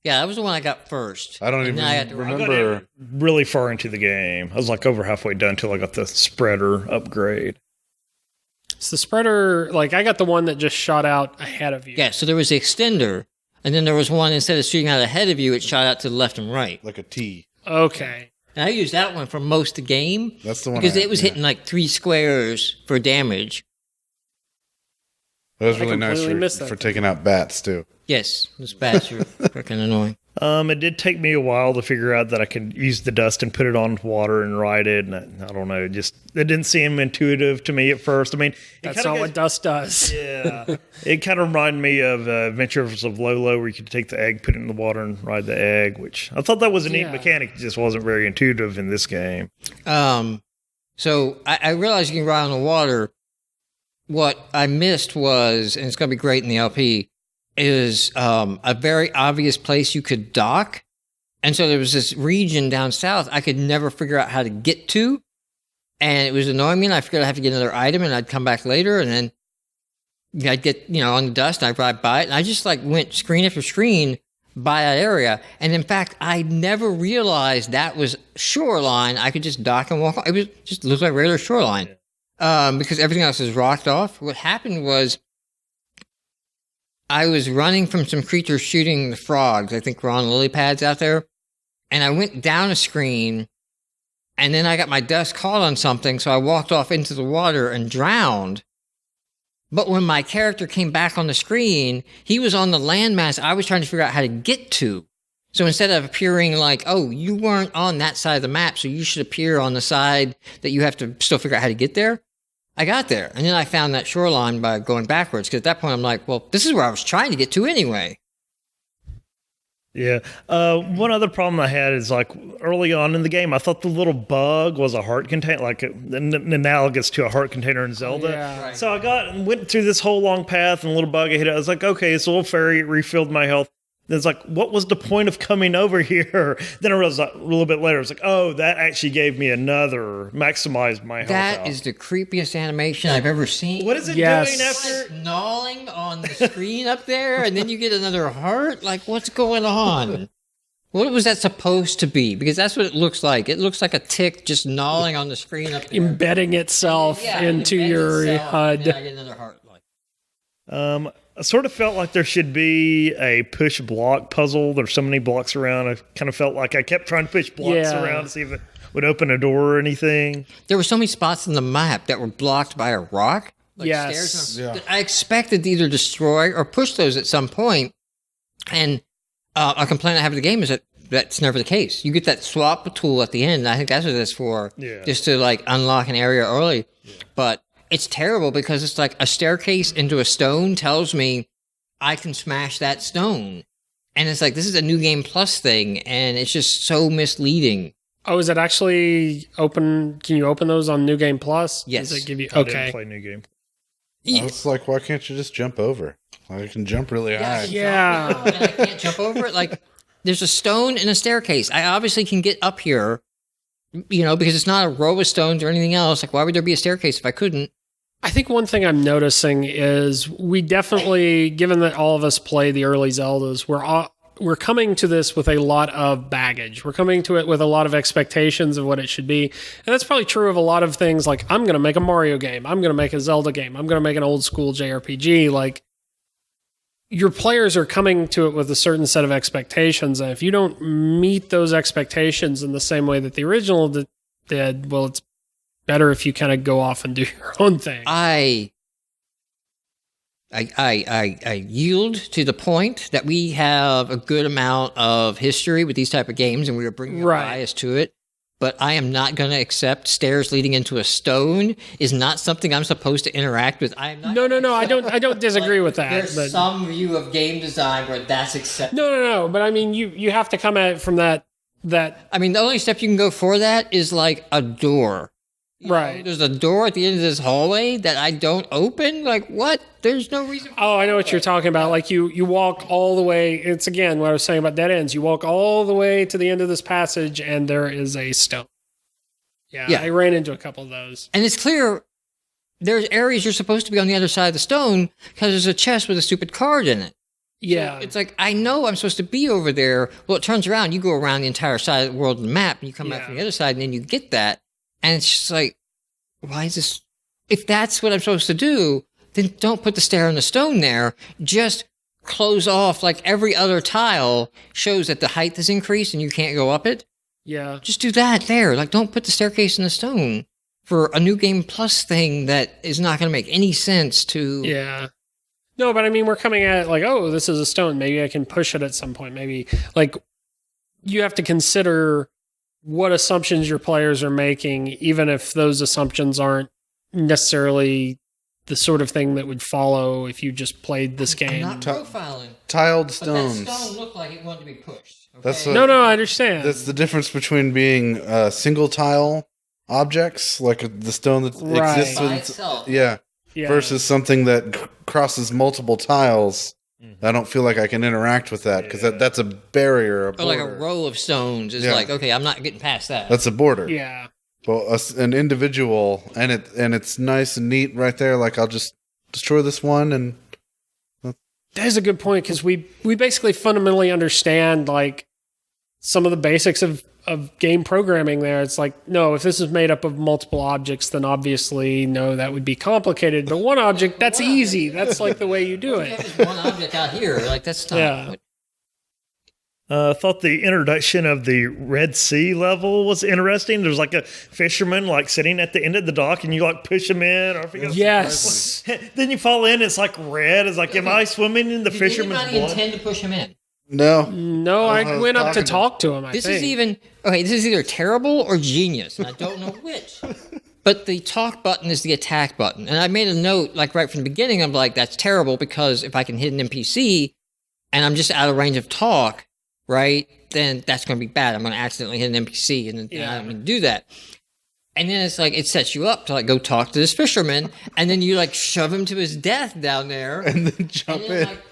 Speaker 1: Yeah, that was the one I got first.
Speaker 4: I don't
Speaker 1: And
Speaker 4: even
Speaker 1: then I had to
Speaker 4: remember.
Speaker 2: Really far into the game. I was like over halfway done until I got the spreader upgrade.
Speaker 3: It's the spreader, like I got the one that just shot out ahead of you.
Speaker 1: Yeah, so there was the extender, and then there was one, instead of shooting out ahead of you, it shot out to the left and right.
Speaker 4: Like a T.
Speaker 3: Okay.
Speaker 1: And I used that one for most of the game.
Speaker 4: That's the one.
Speaker 1: Because
Speaker 4: I
Speaker 1: it
Speaker 4: had,
Speaker 1: was
Speaker 4: yeah.
Speaker 1: hitting like 3 squares for damage.
Speaker 4: That was
Speaker 3: I
Speaker 4: really nice
Speaker 3: completely missed that.
Speaker 4: for taking out bats too.
Speaker 1: Yes, those bats are freaking annoying.
Speaker 2: It did take me a while to figure out that I could use the dust and put it on water and ride it. And I don't know, it didn't seem intuitive to me at first. I mean,
Speaker 3: That's not what dust does.
Speaker 2: Yeah, it kind of reminded me of Adventures of Lolo, where you could take the egg, put it in the water, and ride the egg. Which I thought that was a neat mechanic. It just wasn't very intuitive in this game.
Speaker 1: So I realized you can ride on the water. What I missed was, and it's going to be great in the LP, is a very obvious place you could dock. And so there was this region down south I could never figure out how to get to. And it was annoying me, and I figured I'd have to get another item, and I'd come back later, and then I'd get, on the dust, and I'd ride by it. And I just went screen after screen by that area. And in fact, I never realized that was shoreline. I could just dock and walk on. It was just looked like regular shoreline. Because everything else is rocked off. What happened was I was running from some creatures shooting the frogs. I think we're on lily pads out there. And I went down a screen, and then I got my dust caught on something, so I walked off into the water and drowned. But when my character came back on the screen, he was on the landmass I was trying to figure out how to get to. So instead of appearing like, oh, you weren't on that side of the map, so you should appear on the side that you have to still figure out how to get there, I got there. And then I found that shoreline by going backwards, because at that point I'm like, well, this is where I was trying to get to anyway.
Speaker 2: Yeah. One other problem I had is early on in the game, I thought the little bug was a heart container, analogous to a heart container in Zelda.
Speaker 3: Yeah.
Speaker 1: Right.
Speaker 2: So I went through this whole long path, and a little bug I hit it. I was like, okay, it's a little fairy, it refilled my health. Then it's like, what was the point of coming over here? Then I realized a little bit later, it's like, oh, that actually gave me maximized my health.
Speaker 1: That
Speaker 2: out.
Speaker 1: is the creepiest animation I've ever seen.
Speaker 2: What is it
Speaker 3: Yes.
Speaker 2: doing after?
Speaker 1: Gnawing on the screen up there, and then you get another heart? Like, what's going on? What was that supposed to be? Because that's what it looks like. It looks like a tick just gnawing on the screen up there.
Speaker 3: Embedding itself into your HUD.
Speaker 1: And then I get another heart.
Speaker 2: I sort of felt like there should be a push block puzzle. There's so many blocks around. I kind of felt like I kept trying to push blocks around to see if it would open a door or anything.
Speaker 1: There were so many spots in the map that were blocked by a rock.
Speaker 3: Yes.
Speaker 1: Stairs.
Speaker 4: Yeah.
Speaker 1: I expected to either destroy or push those at some point. And a complaint I have with the game is that that's never the case. You get that swap tool at the end, and I think that's what it's for.
Speaker 2: Yeah.
Speaker 1: Just to unlock an area early. Yeah. But it's terrible because it's like a staircase into a stone tells me I can smash that stone. And it's like, this is a New Game Plus thing, and it's just so misleading.
Speaker 3: Oh, is it actually open? Can you open those on New Game Plus?
Speaker 1: Yes.
Speaker 3: Does it give you?
Speaker 2: I didn't
Speaker 3: Okay.
Speaker 2: play New Game.
Speaker 4: I was like, why can't you just jump over? I can jump really high.
Speaker 3: Yeah.
Speaker 1: And I can't jump over it. Like, there's a stone and a staircase. I obviously can get up here, because it's not a row of stones or anything else. Like, why would there be a staircase if I couldn't?
Speaker 3: I think one thing I'm noticing is we definitely, given that all of us play the early Zeldas, we're coming to this with a lot of baggage. We're coming to it with a lot of expectations of what it should be. And that's probably true of a lot of things. Like, I'm going to make a Mario game. I'm going to make a Zelda game. I'm going to make an old school JRPG. Like, your players are coming to it with a certain set of expectations. And if you don't meet those expectations in the same way that the original did, well, it's better if you kind of go off and do your own thing.
Speaker 1: I yield to the point that we have a good amount of history with these type of games, and we are bringing a bias to it. But I am not going to accept stairs leading into a stone is not something I'm supposed to interact with. I am not.
Speaker 3: No. I don't disagree with that.
Speaker 1: There's some view of game design where that's accepted.
Speaker 3: No. But I mean, you have to come at it from that.
Speaker 1: I mean, the only step you can go for that is like a door.
Speaker 3: Right.
Speaker 1: There's a door at the end of this hallway that I don't open. Like, what? There's no reason.
Speaker 3: Oh, I know what you're talking about. Like you walk all the way. It's again what I was saying about dead ends. You walk all the way to the end of this passage, and there is a stone. Yeah. I ran into a couple of those.
Speaker 1: And it's clear there's areas you're supposed to be on the other side of the stone because there's a chest with a stupid card in it.
Speaker 3: Yeah.
Speaker 1: So it's like, I know I'm supposed to be over there. Well, it turns around, you go around the entire side of the world of the map, and you come back from the other side, and then you get that. And it's just like, why is this? If that's what I'm supposed to do, then don't put the stair and the stone there. Just close off like every other tile shows that the height is increased and you can't go up it.
Speaker 3: Yeah.
Speaker 1: Just do that there. Like, don't put the staircase and the stone for a new game plus thing that is not going to make any sense to.
Speaker 3: Yeah. No, but I mean, we're coming at it like, oh, this is a stone. Maybe I can push it at some point. Maybe, like, you have to consider what assumptions your players are making, even if those assumptions aren't necessarily the sort of thing that would follow if you just played this game.
Speaker 1: I'm not profiling.
Speaker 4: Tiled
Speaker 1: But
Speaker 4: stones.
Speaker 1: that stone looked like it wanted to be pushed. Okay?
Speaker 4: That's what-
Speaker 3: No, I understand.
Speaker 4: That's the difference between being single tile objects, like the stone that
Speaker 3: Right.
Speaker 4: exists
Speaker 1: By
Speaker 4: with,
Speaker 1: itself.
Speaker 4: yeah,
Speaker 3: Yeah.
Speaker 4: versus something that crosses multiple tiles. I don't feel like I can interact with that because that's a barrier.
Speaker 1: Or like a row of stones is
Speaker 4: Yeah.
Speaker 1: like, okay, I'm not getting past that.
Speaker 4: That's a border.
Speaker 3: Yeah.
Speaker 4: Well, an individual, and it's nice and neat right there. Like, I'll just destroy this one, and
Speaker 3: That is a good point, because we basically fundamentally understand like some of the basics of game programming there. It's like, no, if this is made up of multiple objects, then obviously, no, that would be complicated. But one object, that's easy. That's like the way you do
Speaker 1: You
Speaker 3: it.
Speaker 1: have this one object out here. Like, that's not.
Speaker 3: Yeah.
Speaker 2: I thought the introduction of the Red Sea level was interesting. There's like a fisherman like sitting at the end of the dock, and you like push him in. Or if he goes,
Speaker 3: Yes.
Speaker 2: then you fall in. It's like red. It's like, am I swimming in the
Speaker 1: Did
Speaker 2: fisherman's
Speaker 1: anybody
Speaker 2: blood?
Speaker 1: intend to push him in?
Speaker 4: no,
Speaker 3: No, I
Speaker 4: was
Speaker 3: went up to
Speaker 4: talking to-
Speaker 3: talk to him, I
Speaker 1: This
Speaker 3: think.
Speaker 1: is even okay. This is either terrible or genius, and I don't know which. But the talk button is the attack button, and I made a note like right from the beginning. I'm like, that's terrible because if I can hit an NPC and I'm just out of range of talk, right? Then that's going to be bad. I'm going to accidentally hit an NPC, and I don't mean to do that. And then it's like it sets you up to like go talk to this fisherman, and then you like shove him to his death down there,
Speaker 4: and then jump
Speaker 1: and then,
Speaker 4: in.
Speaker 1: like,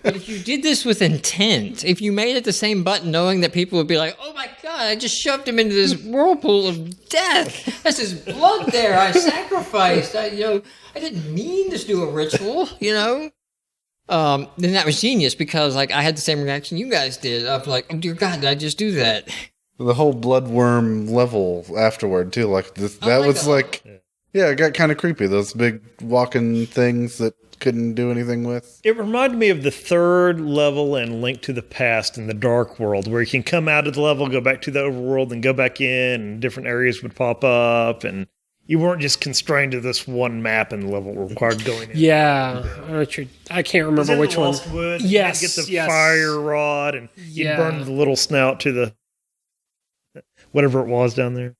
Speaker 1: but if you did this with intent, if you made it the same button knowing that people would be like, oh my God, I just shoved him into this whirlpool of death. That's his blood there. I sacrificed. I didn't mean to do a ritual, then that was genius because like I had the same reaction you guys did of like, oh dear God, did I just do that?
Speaker 4: The whole bloodworm level afterward too, like this,
Speaker 1: I
Speaker 4: that
Speaker 1: like
Speaker 4: was
Speaker 1: that
Speaker 4: like, yeah, it got kind of creepy. Those big walking things that couldn't do anything with.
Speaker 2: It reminded me of the third level in Link to the Past in the Dark World, where you can come out of the level, go back to the overworld, and go back in, and different areas would pop up, and you weren't just constrained to this one map, and the level required going in.
Speaker 3: Yeah. I can't
Speaker 2: Was
Speaker 3: remember
Speaker 2: it
Speaker 3: which
Speaker 2: in
Speaker 3: one.
Speaker 2: Lost Woods?
Speaker 3: Yes,
Speaker 2: You get the
Speaker 3: yes.
Speaker 2: fire rod, and you
Speaker 3: Yeah.
Speaker 2: burn the little snout to the whatever it was down there.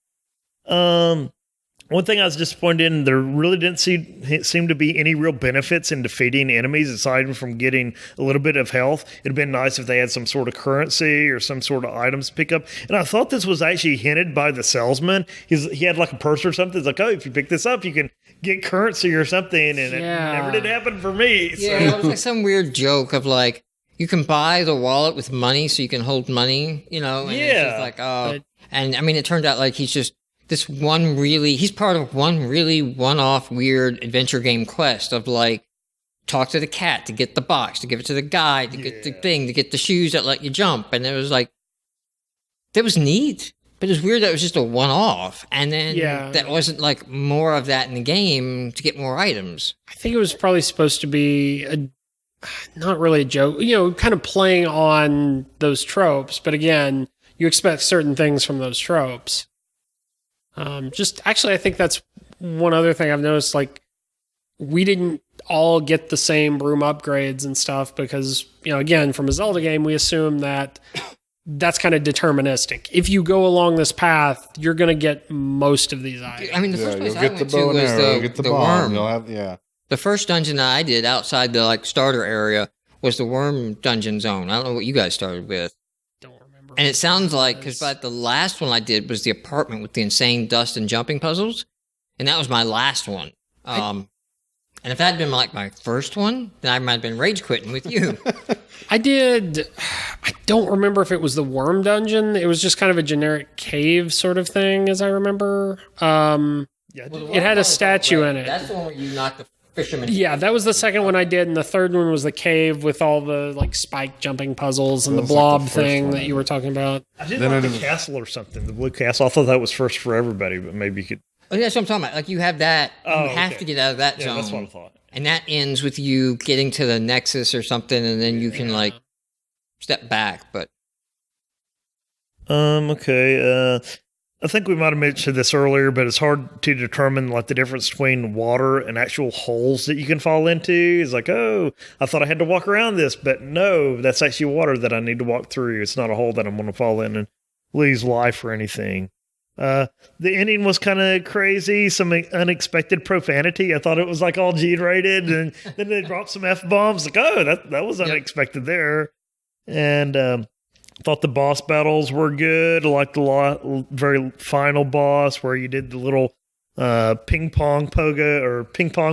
Speaker 2: One thing I was disappointed in, there really didn't seem to be any real benefits in defeating enemies aside from getting a little bit of health. It'd been nice if they had some sort of currency or some sort of items to pick up. And I thought this was actually hinted by the salesman. He had like a purse or something. It's like, oh, if you pick this up, you can get currency or something. And it never did happen for me. So.
Speaker 1: Yeah, it was like some weird joke of like, you can buy the wallet with money so you can hold money, and it's just like, oh. And I mean, it turned out like he's just he's part of one really one-off weird adventure game quest of like, talk to the cat to get the box, to give it to the guy, to get the thing, to get the shoes that let you jump. And it was like, that was neat, but it was weird that it was just a one-off. And then that wasn't like more of that in the game to get more items.
Speaker 3: I think it was probably supposed to be not really a joke, kind of playing on those tropes. But again, you expect certain things from those tropes. I think that's one other thing I've noticed. Like, we didn't all get the same room upgrades and stuff because, again, from a Zelda game, we assume that that's kind of deterministic. If you go along this path, you're going to get most of these items.
Speaker 1: I mean, the first place
Speaker 4: you'll
Speaker 1: I
Speaker 4: get the
Speaker 1: went to
Speaker 4: bow and
Speaker 1: was
Speaker 4: arrow, you'll
Speaker 1: the
Speaker 4: get the
Speaker 1: worm.
Speaker 4: bomb. You'll have,
Speaker 1: The first dungeon that I did outside the like starter area was the worm dungeon zone. I don't know what you guys started with.
Speaker 3: Don't remember.
Speaker 1: And it sounds like, because the last one I did was the apartment with the insane dust and jumping puzzles. And that was my last one. And if that had been like my first one, then I might have been rage quitting with you.
Speaker 3: I don't remember if it was the worm dungeon. It was just kind of a generic cave sort of thing, as I remember.
Speaker 2: Yeah,
Speaker 3: It had a statue in it.
Speaker 1: That's the one where you knock fisherman.
Speaker 3: Yeah, that was the second one I did, and the third one was the cave with all the like spike jumping puzzles and the
Speaker 2: That was like
Speaker 3: blob
Speaker 2: the first
Speaker 3: thing
Speaker 2: one.
Speaker 3: that you were talking about.
Speaker 2: I did
Speaker 4: Then
Speaker 2: like
Speaker 4: I
Speaker 2: the
Speaker 4: didn't-
Speaker 2: castle or something, the blue castle. I thought that was first for everybody, but maybe you could.
Speaker 1: Oh, that's what I'm talking about. Like you have that,
Speaker 2: Oh,
Speaker 1: you have
Speaker 2: okay.
Speaker 1: to get out of that
Speaker 2: Yeah,
Speaker 1: zone.
Speaker 2: that's what I thought.
Speaker 1: And that ends with you getting to the Nexus or something, and then you can like step back. But
Speaker 2: Okay. I think we might have mentioned this earlier, but it's hard to determine like the difference between water and actual holes that you can fall into. It's like, oh, I thought I had to walk around this, but no, that's actually water that I need to walk through. It's not a hole that I'm going to fall in and lose life or anything. The ending was kind of crazy, some unexpected profanity. I thought it was like all G-rated, and then they dropped some F-bombs. Like, oh, that was unexpected there. And thought the boss battles were good. I liked the very final boss where you did the little ping pong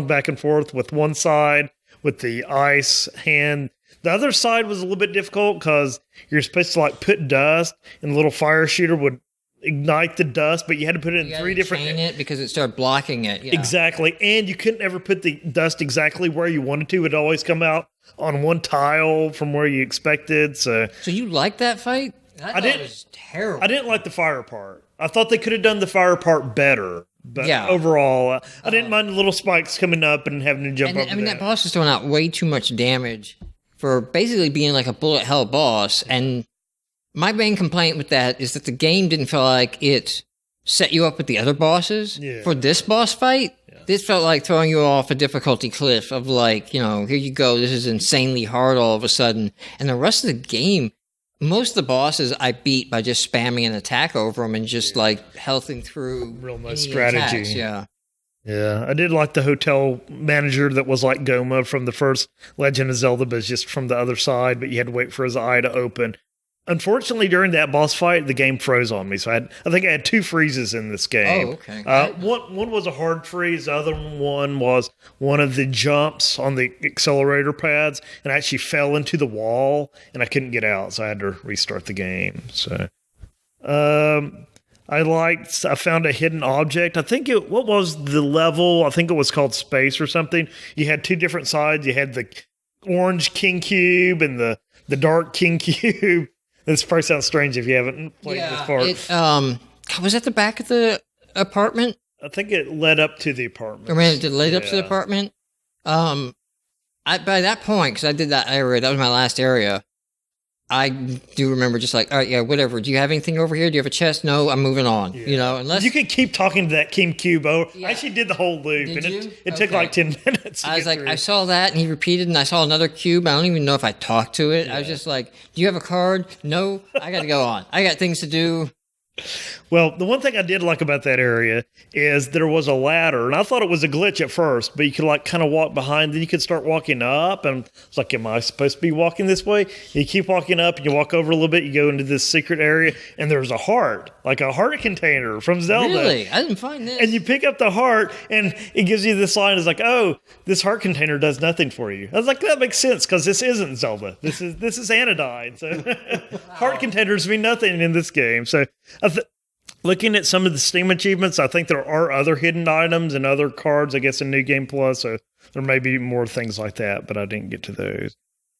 Speaker 2: back and forth with one side with the ice hand. The other side was a little bit difficult because you're supposed to like put dust, and the little fire shooter would ignite the dust, but you had to put it
Speaker 1: you
Speaker 2: in three different.
Speaker 1: chain it because it started blocking it. Yeah.
Speaker 2: Exactly, and you couldn't ever put the dust exactly where you wanted to. It'd always come out on one tile from where you expected. So
Speaker 1: you liked that fight? I thought
Speaker 2: didn't-
Speaker 1: it was terrible.
Speaker 2: I didn't like the fire part. I thought they could have done the fire part better. But
Speaker 1: Yeah.
Speaker 2: overall, I didn't mind the little spikes coming up and having to jump
Speaker 1: And
Speaker 2: over
Speaker 1: I mean,
Speaker 2: that.
Speaker 1: that boss is throwing out way too much damage for basically being like a bullet hell boss. And my main complaint with that is that the game didn't feel like it set you up with the other bosses.
Speaker 2: Yeah.
Speaker 1: For this boss fight, this felt like throwing you off a difficulty cliff of like, you know, here you go, this is insanely hard all of a sudden. And the rest of the game, most of the bosses I beat by just spamming an attack over them and just like healthing through
Speaker 2: Real no
Speaker 1: any
Speaker 2: strategy.
Speaker 1: attacks, yeah.
Speaker 2: Yeah, I did like the hotel manager that was like Goma from the first Legend of Zelda, but it's just from the other side, but you had to wait for his eye to open. Unfortunately, during that boss fight, the game froze on me. So I think I had 2 freezes in this game.
Speaker 1: Oh, okay.
Speaker 2: One was a hard freeze. The other one was one of the jumps on the accelerator pads, and I actually fell into the wall, and I couldn't get out, so I had to restart the game. So, I found a hidden object. What was the level? I think it was called Space or something. You had 2 different sides. You had the orange King Cube and the dark King Cube. This probably sounds strange if you haven't played this part.
Speaker 1: Was that the back of the apartment?
Speaker 2: I think it led up to the apartment.
Speaker 1: Or maybe it led up to the
Speaker 2: Yeah.
Speaker 1: apartment? By that point, because I did that area, that was my last area, I do remember just like, all right, yeah, whatever. Do you have anything over here? Do you have a chest? No, I'm moving on.
Speaker 2: Yeah.
Speaker 1: You know, unless
Speaker 2: You could keep talking to that King Cube. I
Speaker 1: Yeah.
Speaker 2: actually did the whole loop,
Speaker 1: Did
Speaker 2: and
Speaker 1: you?
Speaker 2: it took
Speaker 1: Okay.
Speaker 2: like 10 minutes.
Speaker 1: I was like, I saw that, and he repeated, and I saw another cube. I don't even know if I talked to it. I was just like, do you have a card? No, I got to go on. I got things to do.
Speaker 2: Well, the one thing I did like about that area is there was a ladder, and I thought it was a glitch at first, but you could like kind of walk behind, then you could start walking up, and it's like, am I supposed to be walking this way? You keep walking up, and you walk over a little bit, you go into this secret area, and there's a heart, like a heart container from Zelda.
Speaker 1: Really? I didn't find this.
Speaker 2: And you pick up the heart, and it gives you this line. It's like, oh, this heart container does nothing for you. I was like, that makes sense because this isn't Zelda. This is Anodyne. So heart containers mean nothing in this game. So looking at some of the Steam achievements, I think there are other hidden items and other cards, I guess, in New Game Plus. So there may be more things like that, but I didn't get to those.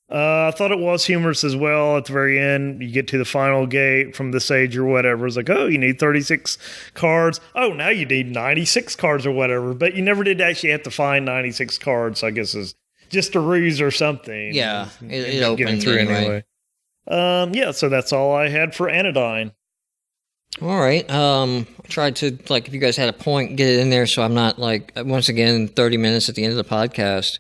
Speaker 2: I thought it was humorous as well. At the very end, you get to the final gate from the sage or whatever. It's like, oh, you need 36 cards. Oh, now you need 96 cards or whatever. But you never did actually have to find 96 cards. So I guess it's just a ruse or something.
Speaker 1: Yeah,
Speaker 2: And
Speaker 1: it
Speaker 2: end up getting
Speaker 1: opened anyway.
Speaker 2: Yeah, so that's all I had for Anodyne.
Speaker 1: All right. I tried to, like, if you guys had a point, get it in there so I'm not, like, once again, 30 minutes at the end of the podcast.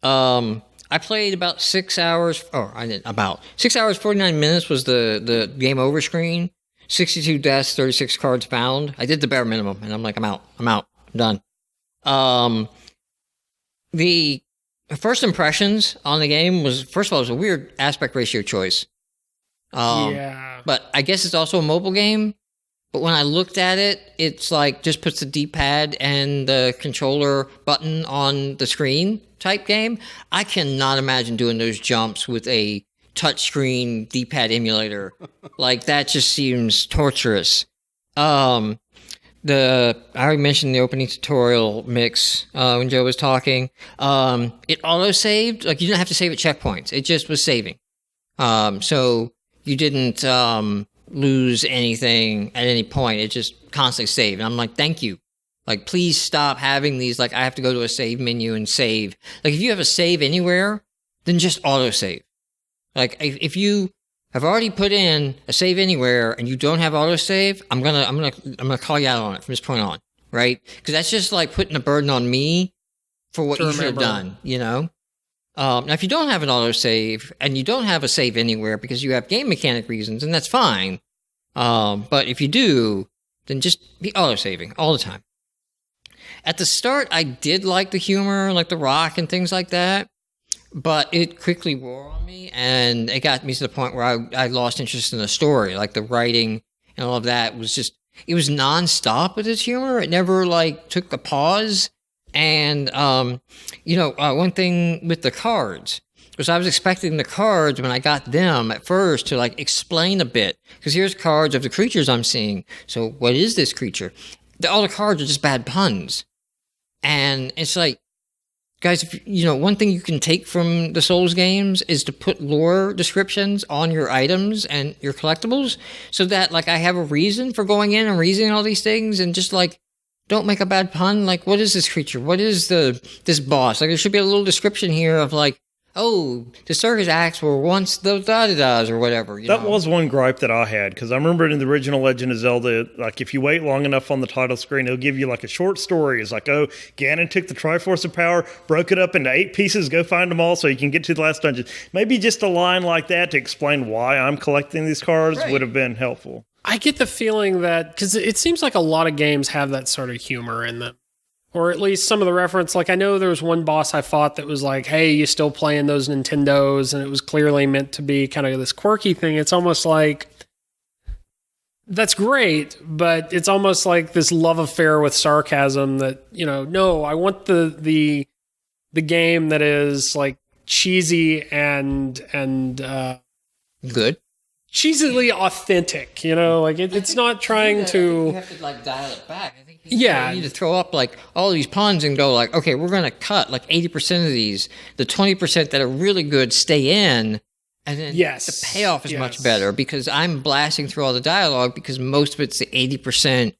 Speaker 1: I played about 6 hours, about 6 hours, 49 minutes was the game over screen. 62 deaths, 36 cards found. I did the bare minimum, and I'm like, I'm out, I'm done. The first impressions on the game was, first of all, it was a weird aspect ratio choice.
Speaker 3: Yeah.
Speaker 1: But I guess it's also a mobile game. But when I looked at it, it's like just puts the D-pad and the controller button on the screen type game. I cannot imagine doing those jumps with a touchscreen D-pad emulator. Like, that just seems torturous. The I already mentioned the opening tutorial mix when Joe was talking. It auto-saved. Like, you didn't have to save at checkpoints. It just was saving. So you didn't lose anything at any point. It just constantly saved. And I'm like, thank you. Like, please stop having these, like, I have to go to a save menu and save. Like, if you have a save anywhere, then just auto-save. Like, if you have already put in a save anywhere and you don't have autosave, I'm gonna call you out on it from this point on, right? Because that's just like putting a burden on me for what you should have done, you know? Now, if you don't have an autosave and you don't have a save anywhere because you have game mechanic reasons, and that's fine. But if you do, then just be autosaving all the time. At the start, I did like the humor, like the rock and things like that. But it quickly wore on me, and it got me to the point where I lost interest in the story. Like, the writing and all of that was just, it was nonstop with its humor. It never, like, took a pause. And, one thing with the cards was I was expecting the cards when I got them at first to, like, explain a bit. Because here's cards of the creatures I'm seeing. So what is this creature? All the cards are just bad puns. And it's like, guys, one thing you can take from the Souls games is to put lore descriptions on your items and your collectibles so that, like, I have a reason for going in and reasoning all these things, and just, like, don't make a bad pun. Like, what is this creature? What is this boss? Like, there should be a little description here of, like, oh, the circus acts were once those da-da-das or whatever.
Speaker 2: That was one gripe that I had, because I remember in the original Legend of Zelda, like, if you wait long enough on the title screen, it'll give you, like, a short story. It's like, oh, Ganon took the Triforce of Power, broke it up into 8 pieces, go find them all so you can get to the last dungeon. Maybe just a line like that to explain why I'm collecting these cards would have been helpful.
Speaker 3: I get the feeling that, because it seems like a lot of games have that sort of humor in them. Or at least some of the reference. Like, I know there was one boss I fought that was like, hey, you still playing those Nintendos? And it was clearly meant to be kind of this quirky thing. It's almost like, that's great, but it's almost like this love affair with sarcasm that, no, I want the game that is, like, cheesy and
Speaker 1: good.
Speaker 3: Cheesily authentic, like it's not trying to.
Speaker 1: You have to, like, dial it back. I think you need to throw up, like, all these puns and go, like, okay, we're going to cut like 80% of these. The 20% that are really good stay in, and then the payoff is much better, because I'm blasting through all the dialogue because most of it's the 80%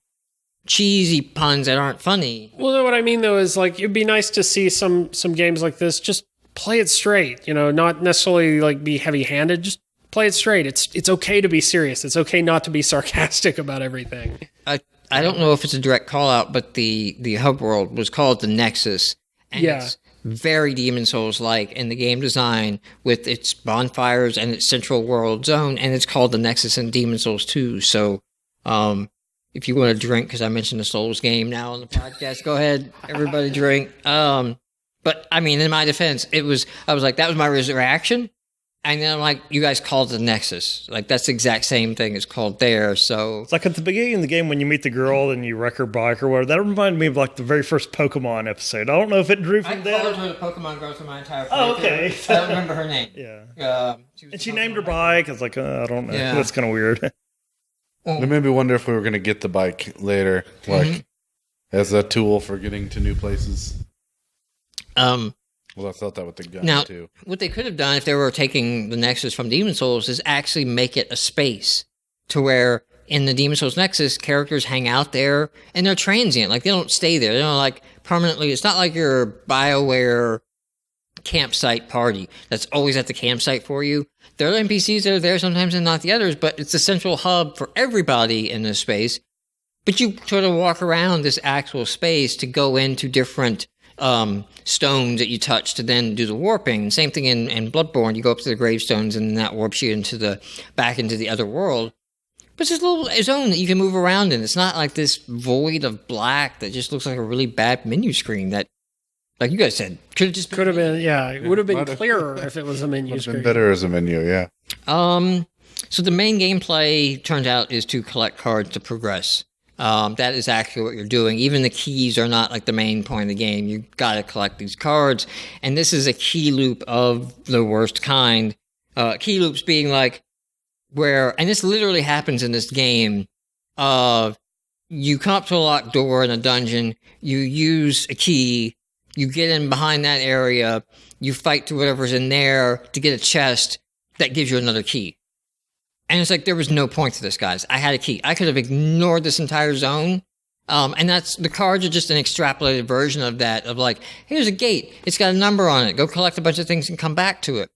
Speaker 1: cheesy puns that aren't funny.
Speaker 3: Well, no, what I mean though is, like, it'd be nice to see some games like this just play it straight. Not necessarily, like, be heavy-handed. Just play it straight. It's okay to be serious. It's okay not to be sarcastic about everything.
Speaker 1: I don't know if it's a direct call out, but the hub world was called the Nexus. And it's very Demon Souls-like in the game design with its bonfires and its central world zone, and it's called the Nexus in Demon Souls 2. So, if you want to drink, because I mentioned the Souls game now on the podcast, go ahead, everybody drink. But I mean, in my defense, I was like, that was my reaction. And then I'm like, you guys called it the Nexus. Like, that's the exact same thing it's called there, so.
Speaker 2: It's like at the beginning of the game when you meet the girl and you wreck her bike or whatever. That reminded me of, like, the very first Pokemon episode. I don't know if it drew from that.
Speaker 1: I called her the Pokemon girl through my entire playthrough.
Speaker 2: Oh, okay.
Speaker 1: I don't remember her name.
Speaker 2: Yeah. And she named her bike. I was like, I don't know.
Speaker 1: Yeah.
Speaker 2: That's kind of weird.
Speaker 4: It made me wonder if we were going to get the bike later, like, as a tool for getting to new places. Well, I thought that with the gun,
Speaker 1: now,
Speaker 4: too.
Speaker 1: What they could have done if they were taking the Nexus from Demon Souls is actually make it a space to where in the Demon Souls Nexus, characters hang out there and they're transient. Like, they don't stay there. They don't, like, permanently. It's not like your BioWare campsite party that's always at the campsite for you. There are NPCs that are there sometimes and not the others, but it's the central hub for everybody in this space. But you sort of walk around this actual space to go into different stones that you touch to then do the warping. Same thing in Bloodborne. You go up to the gravestones and that warps you back into the other world. But it's this little zone that you can move around in. It's not like this void of black that just looks like a really bad menu screen that, like you guys said, could have been.
Speaker 3: It would have been clearer if it was a menu screen.
Speaker 4: Been better as a menu, yeah.
Speaker 1: So the main gameplay, turns out, is to collect cards to progress. That is actually what you're doing. Even the keys are not like the main point of the game. You got to collect these cards. And this is a key loop of the worst kind. Key loops being like and this literally happens in this game, you come up to a locked door in a dungeon, you use a key, you get in behind that area, you fight through whatever's in there to get a chest that gives you another key. And it's like, there was no point to this, guys. I had a key. I could have ignored this entire zone. And the cards are just an extrapolated version of that, of like, here's a gate. It's got a number on it. Go collect a bunch of things and come back to it.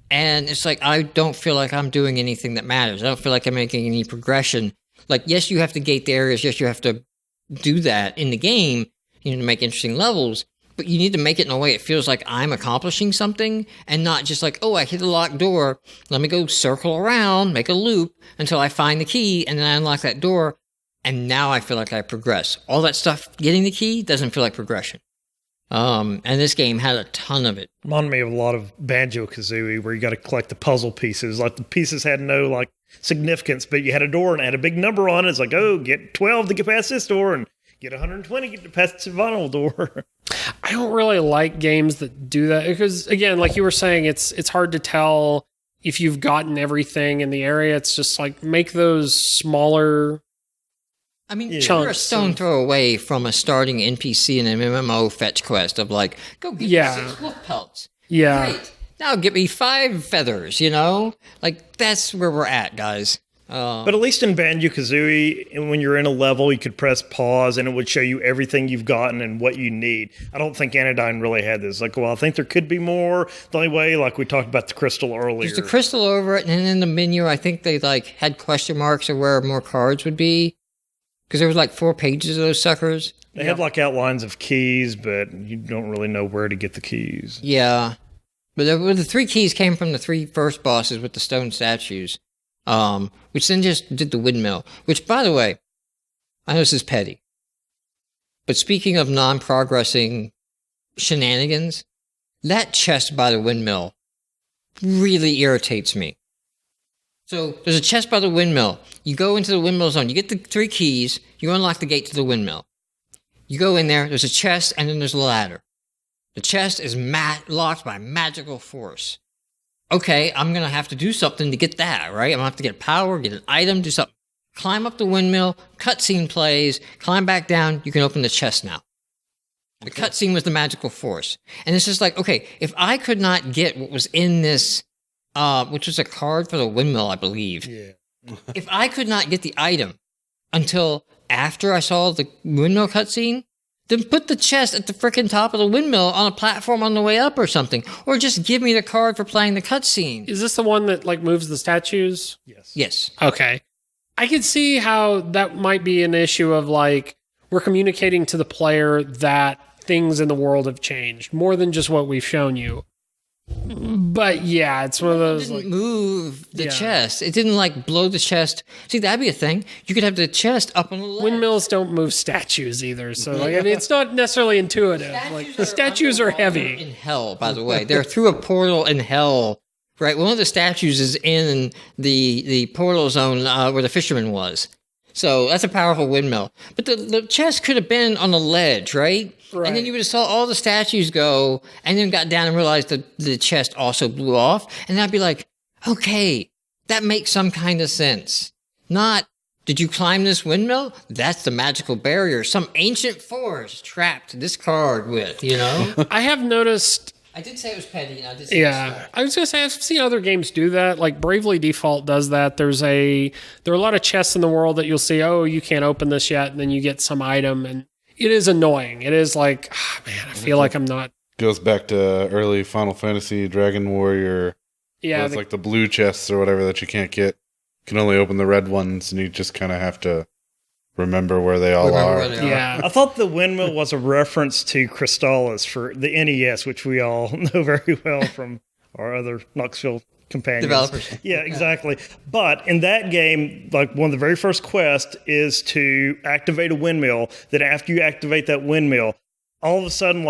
Speaker 1: And it's like, I don't feel like I'm doing anything that matters. I don't feel like I'm making any progression. Like, yes, you have to gate the areas. Yes, you have to do that in the game, to make interesting levels. But you need to make it in a way it feels like I'm accomplishing something and not just like, oh, I hit a locked door. Let me go circle around, make a loop until I find the key, and then I unlock that door. And now I feel like I progress. All that stuff, getting the key, doesn't feel like progression. And this game had a ton of it.
Speaker 2: Reminded me of a lot of Banjo-Kazooie, where you got to collect the puzzle pieces. Like, the pieces had no significance, but you had a door and it had a big number on it. It's like, oh, get 12 to get past this door and get 120 to get past the ViNull door.
Speaker 3: I don't really like games that do that because, again, like you were saying, it's hard to tell if you've gotten everything in the area. It's just like, make those smaller.
Speaker 1: I mean,
Speaker 3: Yeah.
Speaker 1: you're a stone throw away from a starting NPC in an MMO fetch quest of like, go get
Speaker 3: Yeah.
Speaker 1: 6 wolf pelts.
Speaker 3: Yeah.
Speaker 1: Great. Now get me 5 feathers, Like, that's where we're at, guys.
Speaker 2: But at least in Banjo-Kazooie, when you're in a level, you could press pause and it would show you everything you've gotten and what you need. I don't think Anodyne really had this. Like, well, I think there could be more. The only way, like we talked about the crystal earlier.
Speaker 1: There's a crystal over it, and then in the menu, I think they had question marks of where more cards would be. Because there was 4 pages of those suckers.
Speaker 2: They had outlines of keys, but you don't really know where to get the keys.
Speaker 1: Yeah. But the 3 keys came from the 3 first bosses with the stone statues. Which then just did the windmill. Which, by the way, I know this is petty. But speaking of non-progressing shenanigans, that chest by the windmill really irritates me. So there's a chest by the windmill. You go into the windmill zone. You get the 3 keys. You unlock the gate to the windmill. You go in there. There's a chest, and then there's a ladder. The chest is locked by magical force. Okay, I'm going to have to do something to get that, right? I'm going to have to get power, get an item, do something. Climb up the windmill, cutscene plays, climb back down, you can open the chest now. The cutscene was the magical force. And it's just like, okay, if I could not get what was in this, which was a card for the windmill, I believe.
Speaker 2: Yeah.
Speaker 1: If I could not get the item until after I saw the windmill cutscene, then put the chest at the frickin' top of the windmill on a platform on the way up or something. Or just give me the card for playing the cutscene.
Speaker 3: Is this the one that moves the statues?
Speaker 2: Yes.
Speaker 1: Yes.
Speaker 3: Okay. I could see how that might be an issue of we're communicating to the player that things in the world have changed more than just what we've shown you. But yeah, it's one of those.
Speaker 1: It didn't move the chest. It didn't blow the chest. See, that'd be a thing. You could have the chest up on the ledge.
Speaker 3: Windmills don't move statues either, so it's not necessarily intuitive. The statues are heavy.
Speaker 1: In hell, by the way, they're through a portal in hell. Right, one of the statues is in the portal zone where the fisherman was. So that's a powerful windmill. But the chest could have been on a ledge, right?
Speaker 3: Right.
Speaker 1: And then you would have saw all the statues go, and then got down and realized that the chest also blew off. And I'd be like, okay, that makes some kind of sense. Not, did you climb this windmill? That's the magical barrier. Some ancient force trapped this card with,
Speaker 3: I have noticed.
Speaker 1: I did say it was petty. I did say
Speaker 3: I was going to say, I've seen other games do that. Like Bravely Default does that. There are a lot of chests in the world that you'll see, oh, you can't open this yet. And then you get some item. And it is annoying. It is like, man, I feel like I'm not.
Speaker 4: Goes back to early Final Fantasy, Dragon Warrior.
Speaker 3: Yeah.
Speaker 4: It's the blue chests or whatever that you can't get. You can only open the red ones, and you just kind of have to remember where they all are.
Speaker 3: Yeah.
Speaker 2: I thought the windmill was a reference to Crystallis for the NES, which we all know very well from our other Knoxville companions.
Speaker 1: Developers.
Speaker 2: Yeah, exactly. But in that game, one of the very first quests is to activate a windmill. That after you activate that windmill, all of a sudden,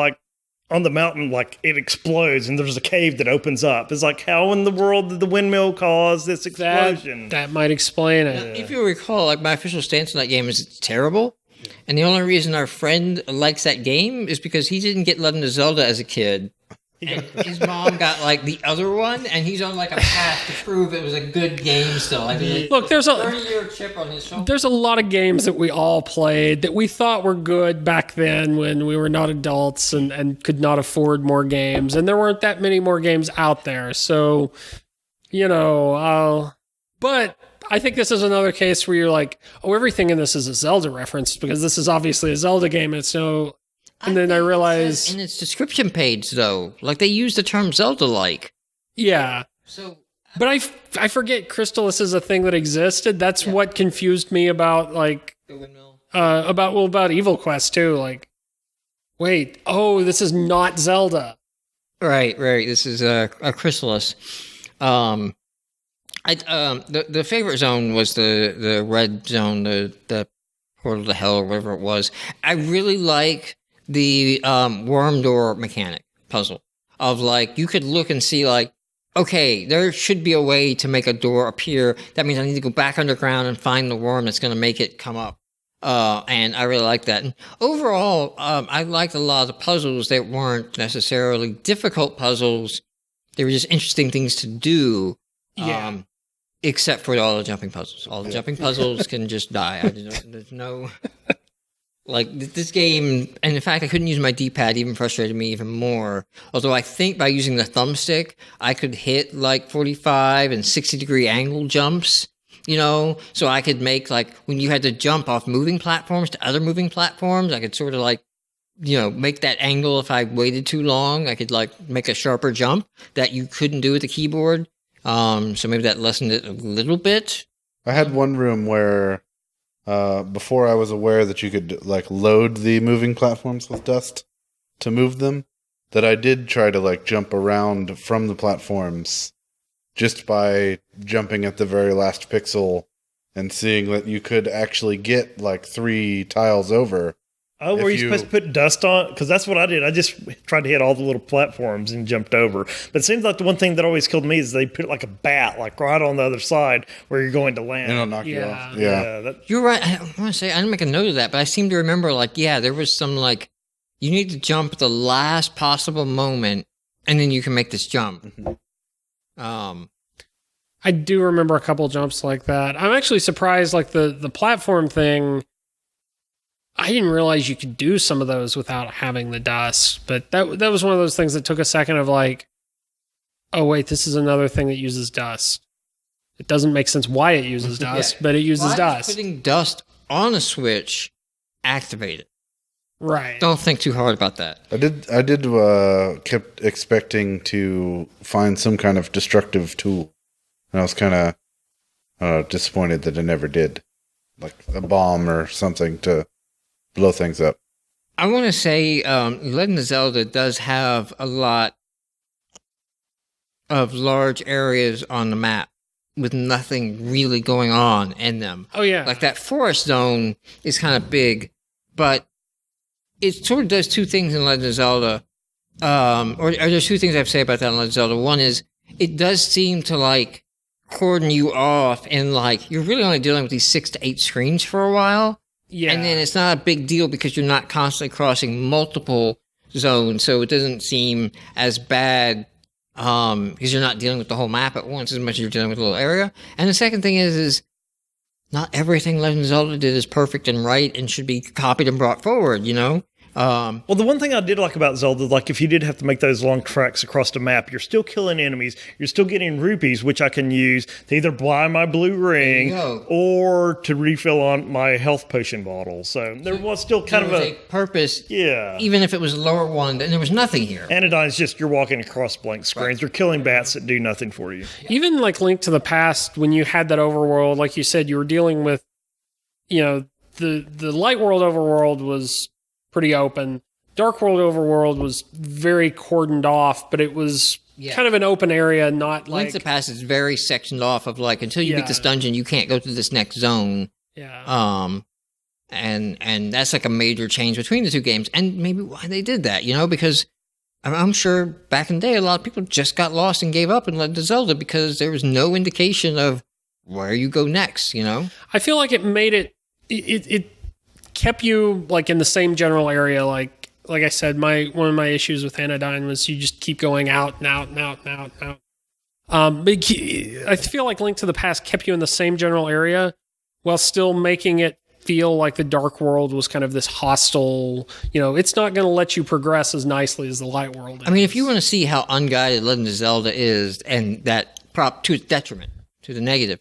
Speaker 2: on the mountain, it explodes and there's a cave that opens up. It's like, how in the world did the windmill cause this explosion?
Speaker 3: That might explain it.
Speaker 1: If you recall, my official stance on that game is it's terrible. And the only reason our friend likes that game is because he didn't get Legend of Zelda as a kid. And his mom got like the other one, and he's on like a path to prove it was a good game still. Like,
Speaker 3: Look, there's a
Speaker 1: 30-year chip on his shoulder.
Speaker 3: there's a lot of games that we all played that we thought were good back then when we were not adults and could not afford more games, and there weren't that many more games out there. So, but I think this is another case where you're like, oh, everything in this is a Zelda reference because this is obviously a Zelda game. And so, and then I realized
Speaker 1: in its description page, though, like they use the term Zelda-like.
Speaker 3: Yeah.
Speaker 1: So,
Speaker 3: but I forget Crystalis is a thing that existed. That's what confused me about like
Speaker 1: the windmill.
Speaker 3: about Evil Quest too. Like, wait, oh, this is not Zelda.
Speaker 1: Right. This is a Chrysalis. The favorite zone was the red zone, the portal to hell or whatever it was. I really like the worm door mechanic puzzle of like you could look and see like, okay, there should be a way to make a door appear. That means I need to go back underground and find the worm that's going to make it come up. And I really like that. And overall, I liked a lot of the puzzles that weren't necessarily difficult puzzles. They were just interesting things to do.
Speaker 3: Yeah.
Speaker 1: Except for all the jumping puzzles. All the jumping puzzles can just die. There's no... Like, this game... And in fact, I couldn't use my D-pad. Even frustrated me even more. Although I think by using the thumbstick, I could hit, like, 45 and 60-degree angle jumps. So I could make, like, when you had to jump off moving platforms to other moving platforms, I could sort of, like, make that angle if I waited too long. I could, like, make a sharper jump that you couldn't do with the keyboard. So maybe that lessened it a little bit.
Speaker 4: I had one room where, before I was aware that you could, like, load the moving platforms with dust to move them, that I did try to, like, jump around from the platforms just by jumping at the very last pixel and seeing that you could actually get, like, 3 tiles over.
Speaker 2: Oh, were you supposed to put dust on? Because that's what I did. I just tried to hit all the little platforms and jumped over. But it seems like the one thing that always killed me is they put like a bat, like right on the other side where you're going to land.
Speaker 4: It'll knock you off.
Speaker 1: You're right. I want to say, I didn't make a note of that, but I seem to remember, like, there was some, like, you need to jump at the last possible moment, and then you can make this jump.
Speaker 4: Mm-hmm.
Speaker 3: I do remember a couple jumps like that. I'm actually surprised, like, the platform thing... I didn't realize you could do some of those without having the dust, but that was one of those things that took a second of like, oh wait, this is another thing that uses dust. It doesn't make sense why it uses dust, but it uses dust.
Speaker 1: Putting dust on a switch, activate it.
Speaker 3: Right.
Speaker 1: Don't think too hard about that.
Speaker 4: I did kept expecting to find some kind of destructive tool, and I was kind of disappointed that I never did, like a bomb or something to blow things up.
Speaker 1: I want to say Legend of Zelda does have a lot of large areas on the map with nothing really going on in them.
Speaker 3: Oh, yeah.
Speaker 1: Like that forest zone is kind of big, but it sort of does two things in Legend of Zelda. Or there's two things I have to say about that in Legend of Zelda. One is it does seem to like cordon you off and like you're really only dealing with these 6 to 8 screens for a while.
Speaker 3: Yeah.
Speaker 1: And then it's not a big deal because you're not constantly crossing multiple zones, so it doesn't seem as bad because you're not dealing with the whole map at once as much as you're dealing with a little area. And the second thing is not everything Legend of Zelda did is perfect and right and should be copied and brought forward,
Speaker 2: Well, the one thing I did like about Zelda, like if you did have to make those long treks across the map, you're still killing enemies. You're still getting rupees, which I can use to either buy my blue ring or to refill on my health potion bottle. So there was still kind of a
Speaker 1: purpose.
Speaker 2: Yeah.
Speaker 1: Even if it was a lower one, then there was nothing here.
Speaker 2: Anodyne's just you're walking across blank screens. Right. You're killing bats that do nothing for you.
Speaker 3: Even like Link to the Past, when you had that overworld, like you said, you were dealing with, the light world overworld was pretty open. Dark World Overworld was very cordoned off, but it was kind of an open area, not like...
Speaker 1: Link to the Past is very sectioned off of like, until you beat this dungeon, you can't go to this next zone.
Speaker 3: Yeah.
Speaker 1: And that's like a major change between the two games. And maybe why they did that, because I'm sure back in the day, a lot of people just got lost and gave up in Legend of Zelda because there was no indication of where you go next,
Speaker 3: I feel like it made it kept you like in the same general area, like like I said, one of my issues with Anodyne was you just keep going out and out and out and out and out. But I feel like Link to the Past kept you in the same general area while still making it feel like the Dark World was kind of this hostile, it's not going to let you progress as nicely as the Light World is.
Speaker 1: I mean, if you want to see how unguided Legend of Zelda is, and that prop to its detriment, to the negative,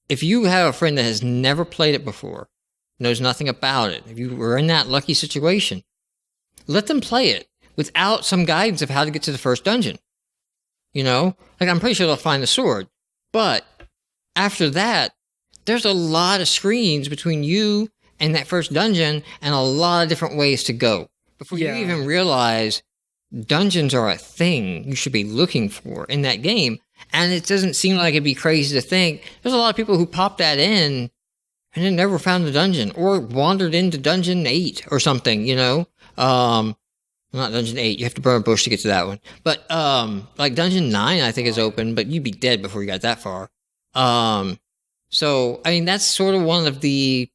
Speaker 1: if you have a friend that has never played it before, knows nothing about it, if you were in that lucky situation, let them play it without some guidance of how to get to the first dungeon. Like I'm pretty sure they'll find the sword. But after that, there's a lot of screens between you and that first dungeon and a lot of different ways to go. Before you even realize dungeons are a thing you should be looking for in that game. And it doesn't seem like it'd be crazy to think. There's a lot of people who pop that in and then never found the dungeon or wandered into Dungeon 8 or something, not Dungeon 8. You have to burn a bush to get to that one. But, like Dungeon 9, I think is open, but you'd be dead before you got that far. So, I mean, that's sort of one of the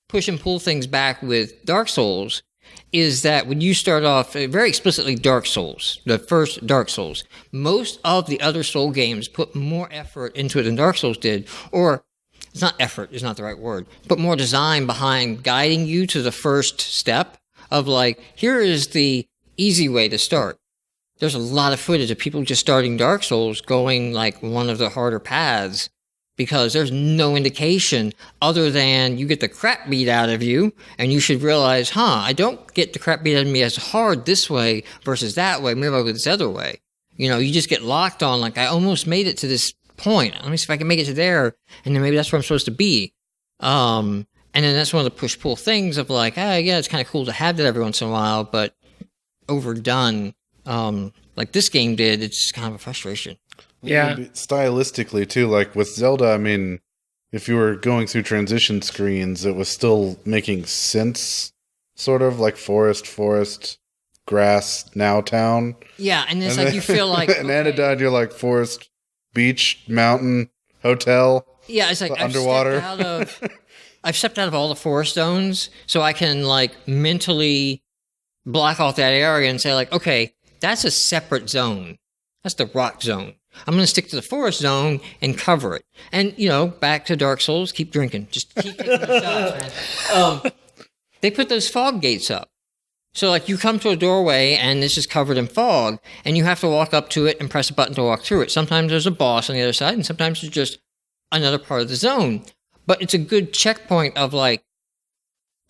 Speaker 1: push and pull things back with Dark Souls is that when you start off very explicitly Dark Souls, the first Dark Souls, most of the other Soul games put more effort into it than Dark Souls did, or it's not effort, is not the right word, but more design behind guiding you to the first step of like, here is the easy way to start. There's a lot of footage of people just starting Dark Souls going like one of the harder paths because there's no indication other than you get the crap beat out of you and you should realize, I don't get the crap beat out of me as hard this way versus that way. Maybe I'll go this other way. You just get locked on like, I almost made it to this point. Let me see if I can make it to there. And then maybe that's where I'm supposed to be. And then that's one of the push-pull things of like, yeah, it's kind of cool to have that every once in a while, but overdone, like this game did, it's kind of a frustration.
Speaker 3: Yeah.
Speaker 4: Stylistically, too, like with Zelda, I mean, if you were going through transition screens, it was still making sense, sort of, like forest, grass, now town.
Speaker 1: Yeah, and it's like you feel like...
Speaker 4: And Anodyne, you're like forest, beach, mountain, hotel.
Speaker 1: Yeah, it's like
Speaker 4: underwater.
Speaker 1: I've stepped out of all the forest zones, so I can like mentally block off that area and say like, okay, that's a separate zone. That's the rock zone. I'm going to stick to the forest zone and cover it. And, back to Dark Souls, keep drinking. Just keep taking the shots, man. They put those fog gates up. So like you come to a doorway and it's just covered in fog and you have to walk up to it and press a button to walk through it. Sometimes there's a boss on the other side and sometimes it's just another part of the zone. But it's a good checkpoint of like,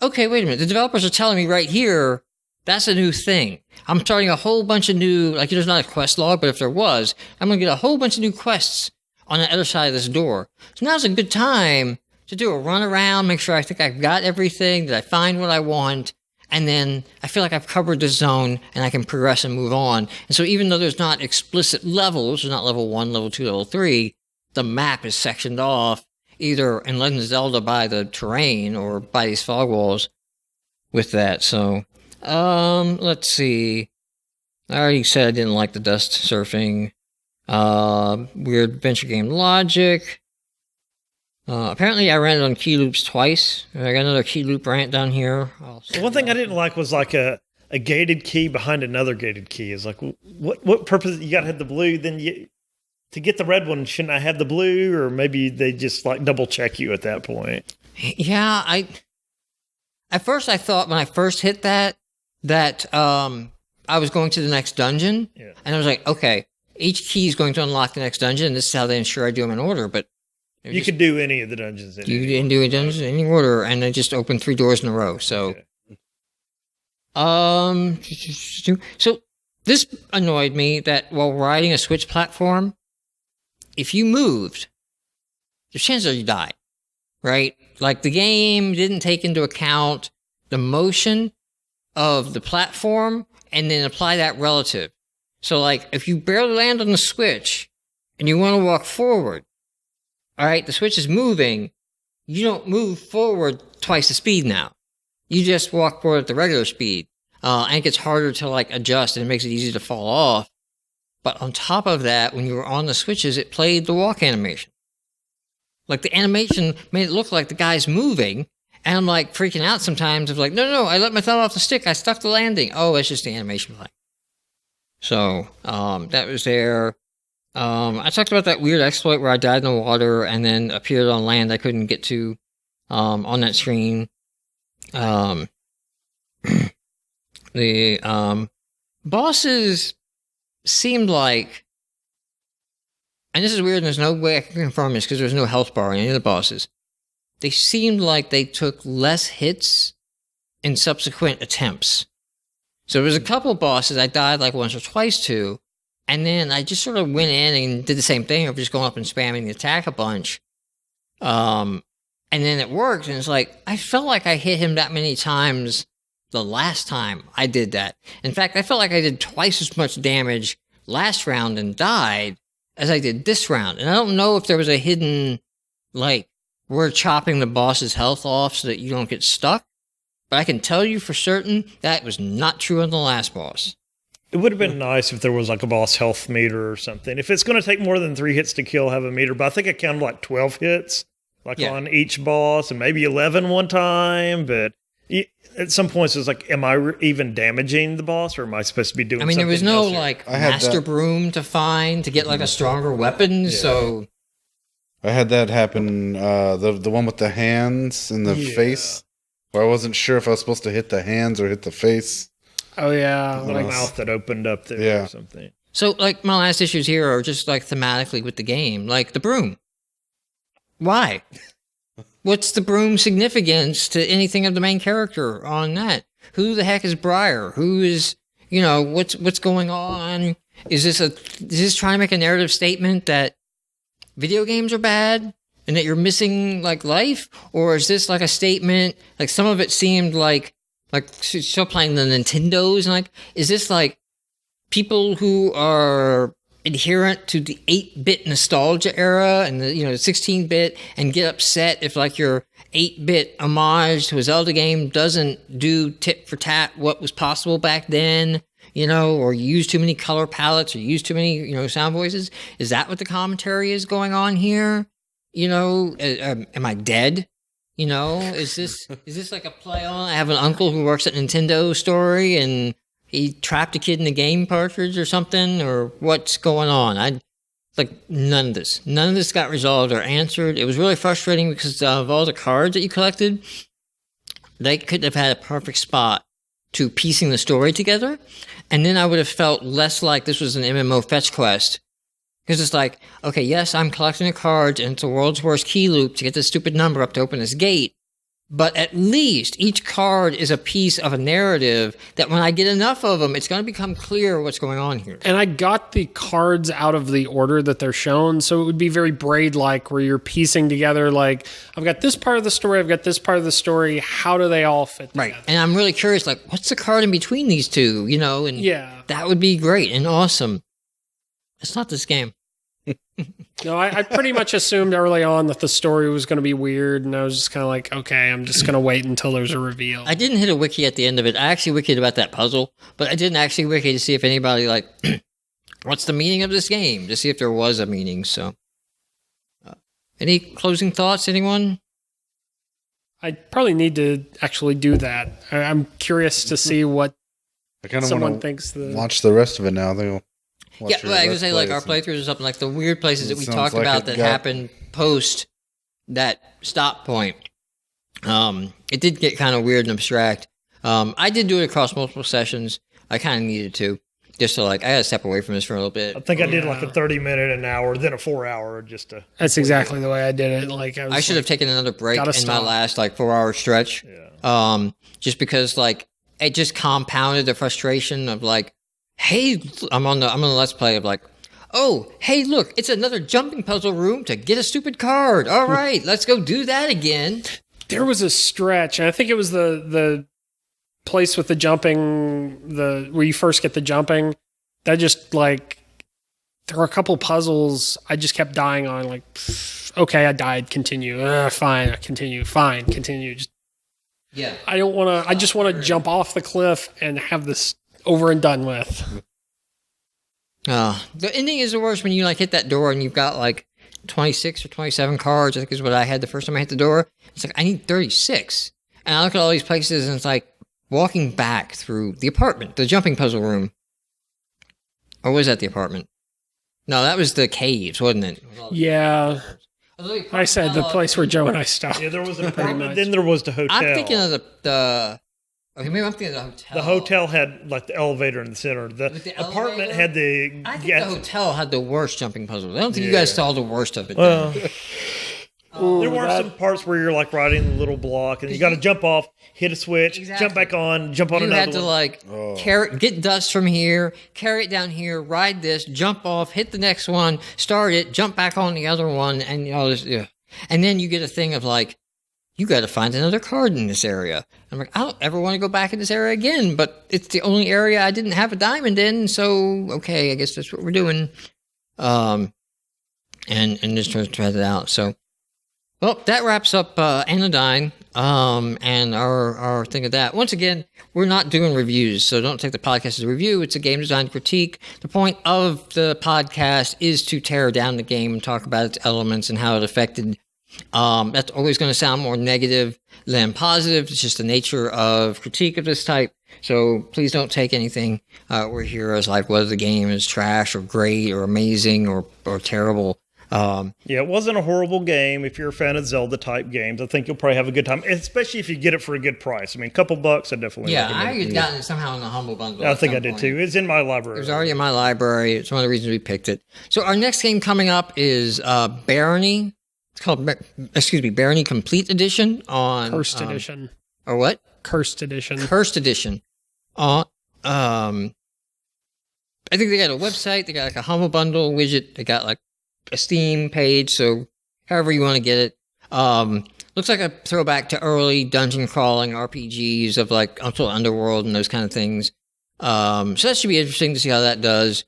Speaker 1: okay, wait a minute. The developers are telling me right here, that's a new thing. I'm starting a whole bunch of new, like there's not a quest log, but if there was, I'm going to get a whole bunch of new quests on the other side of this door. So now's a good time to do a run around, make sure I think I've got everything, that I find what I want, and then I feel like I've covered the zone and I can progress and move on. And so even though there's not explicit levels, there's not level 1, level 2, level 3, the map is sectioned off either in Legend of Zelda by the terrain or by these fog walls with that. So, let's see. I already said I didn't like the dust surfing. Weird adventure game logic. Apparently I ran it on key loops twice. I got another key loop rant down here.
Speaker 2: One thing I didn't like was like a gated key behind another gated key. Is like, what purpose? You got to have the blue, then to get the red one, shouldn't I have the blue? Or maybe they just like double check you at that point.
Speaker 1: Yeah, at first I thought when I first hit that I was going to the next dungeon. Yeah. And I was like, okay, each key is going to unlock the next dungeon, and this is how they ensure I do them in order. But
Speaker 2: you could do any of the dungeons.
Speaker 1: You didn't do a dungeon in any order, and I just opened 3 doors in a row. So, okay. So this annoyed me that while riding a Switch platform, if you moved, there's chances are you died, right? Like the game didn't take into account the motion of the platform and then apply that relative. So like if you barely land on the Switch and you want to walk forward, all right, the Switch is moving, you don't move forward twice the speed now. You just walk forward at the regular speed. And it gets harder to like adjust and it makes it easy to fall off. But on top of that, when you were on the Switches, it played the walk animation. Like the animation made it look like the guy's moving, And I'm like freaking out sometimes of like, no, I let my thumb off the stick. I stuck the landing. Oh, it's just the animation play. So that was there. I talked about that weird exploit where I died in the water and then appeared on land I couldn't get to on that screen. The bosses seemed like, and this is weird and there's no way I can confirm this because there's no health bar in any of the bosses. They seemed like they took less hits in subsequent attempts. So there was a couple bosses I died like once or twice to, and then I just sort of went in and did the same thing of just going up and spamming the attack a bunch. And then it worked, and it's like, I felt like I hit him that many times the last time I did that. In fact, I felt like I did twice as much damage last round and died as I did this round. And I don't know if there was a hidden, like, we're chopping the boss's health off so that you don't get stuck. But I can tell you for certain that was not true on the last boss.
Speaker 2: It would have been nice if there was like a boss health meter or something. If it's going to take more than 3 hits to kill, have a meter. But I think I counted like 12 hits, on each boss, and maybe 11 one time. But at some points, it's like, am I even damaging the boss, or am I supposed to be doing something
Speaker 1: there was no
Speaker 2: else here?
Speaker 1: like master broom to find to get like a stronger weapon. Yeah. So
Speaker 4: I had that happen. The one with the hands and the face, where I wasn't sure if I was supposed to hit the hands or hit the face.
Speaker 3: Oh yeah,
Speaker 2: like mouth that opened up there or something.
Speaker 1: So like my last issues here are just like thematically with the game, like the broom. Why? What's the broom significance to anything of the main character on that? Who the heck is Briar? Who is, what's going on? Is this trying to make a narrative statement that video games are bad and that you're missing like life? Or is this like a statement, like some of it seemed like she's still playing the Nintendos, and like, is this like people who are adherent to the 8-bit nostalgia era and the 16-bit and get upset if like your 8-bit homage to a Zelda game doesn't do tit for tat what was possible back then, or you use too many color palettes or use too many sound voices? Is that what the commentary is going on here? Am I dead? Is this like a play on? I have an uncle who works at Nintendo story and he trapped a kid in a game cartridge or something, or what's going on? None of this got resolved or answered. It was really frustrating because of all the cards that you collected. They could have had a perfect spot to piecing the story together, and then I would have felt less like this was an MMO fetch quest. Because it's like, okay, yes, I'm collecting the cards, and it's the world's worst key loop to get this stupid number up to open this gate. But at least each card is a piece of a narrative that when I get enough of them, it's going to become clear what's going on here.
Speaker 3: And I got the cards out of the order that they're shown, so it would be very Braid-like, where you're piecing together, like, I've got this part of the story, I've got this part of the story, how do they all fit together?
Speaker 1: Right. And I'm really curious, like, what's the card in between these two, And that would be great and awesome. It's not this game.
Speaker 3: No, I pretty much assumed early on that the story was going to be weird, and I was just kind of like, okay, I'm just going to wait until there's a reveal.
Speaker 1: I didn't hit a wiki at the end of it. I actually wikied about that puzzle, but I didn't actually wiki to see if anybody, like, what's the meaning of this game? To see if there was a meaning, so. Any closing thoughts, anyone?
Speaker 3: I probably need to actually do that. I'm curious to see what someone thinks.
Speaker 4: Watch the rest of it now. They'll
Speaker 1: I was going to say, like, our playthroughs or something, like the weird places that we talked about that happened post that stop point. It did get kind of weird and abstract. I did do it across multiple sessions. I kind of needed to. Just to, like, I got to step away from this for a little bit.
Speaker 2: I think I did like a 30-minute, an hour, then a 4-hour just to...
Speaker 3: That's exactly the way I did it. Like
Speaker 1: I should have taken another break in my last, like, 4-hour stretch. Yeah. Just because, like, it just compounded the frustration of, like, hey, I'm on the Let's Play of like, oh, hey, look, it's another jumping puzzle room to get a stupid card. All right, let's go do that again.
Speaker 3: There was a stretch, and I think it was the place with the jumping, where you first get the jumping. That just, like, there were a couple puzzles I just kept dying on. Like, okay, I died. Continue. Fine. Continue. Fine. Continue. I don't want to. I just want to jump off the cliff and have this over and done with.
Speaker 1: The ending is the worst when you like hit that door and you've got like 26 or 27 cards, I think is what I had the first time I hit the door. It's like, I need 36. And I look at all these places, and it's like walking back through the apartment, the jumping puzzle room. Or was that the apartment? No, that was the caves, wasn't it?
Speaker 3: Yeah. I said the place where Joe and I stopped.
Speaker 2: Yeah, there was an apartment, then there was the hotel.
Speaker 1: I'm thinking of the okay, maybe I'm thinking of the hotel.
Speaker 2: The hotel had like the elevator in the center. The apartment had the.
Speaker 1: I think the hotel had the worst jumping puzzles. I don't think you guys saw the worst of it.
Speaker 2: Well, there were some parts where you're like riding the little block, and you got to jump off, hit a switch, jump back on, jump on another.
Speaker 1: You had to get dust from here, carry it down here, ride this, jump off, hit the next one, start it, jump back on the other one, and and then you get a thing of like, you got to find another card in this area. I'm like, I don't ever want to go back in this area again, but it's the only area I didn't have a diamond in, so okay, I guess that's what we're doing. And just try it out. So, well, that wraps up Anodyne and our thing of that. Once again, we're not doing reviews, so don't take the podcast as a review. It's a game design critique. The point of the podcast is to tear down the game and talk about its elements and how it affected. That's always going to sound more negative than positive. It's just the nature of critique of this type. So please don't take anything we're here as like whether the game is trash or great or amazing or terrible.
Speaker 2: It wasn't a horrible game. If you're a fan of Zelda-type games, I think you'll probably have a good time, especially if you get it for a good price. I mean, a couple bucks, I definitely recommend
Speaker 1: I
Speaker 2: it.
Speaker 1: had gotten it somehow in a humble bundle.
Speaker 2: I think I did too. It's in my library.
Speaker 1: It was already in my library. It's one of the reasons we picked it. So our next game coming up is Barony. It's called, Barony Complete Edition on...
Speaker 3: Cursed Edition.
Speaker 1: Or what?
Speaker 3: Cursed Edition.
Speaker 1: Cursed Edition. I think they got a website. They got like a humble bundle widget. They got like a Steam page. So however you want to get it. Looks like a throwback to early dungeon crawling RPGs of like Until Underworld and those kind of things. So that should be interesting to see how that does.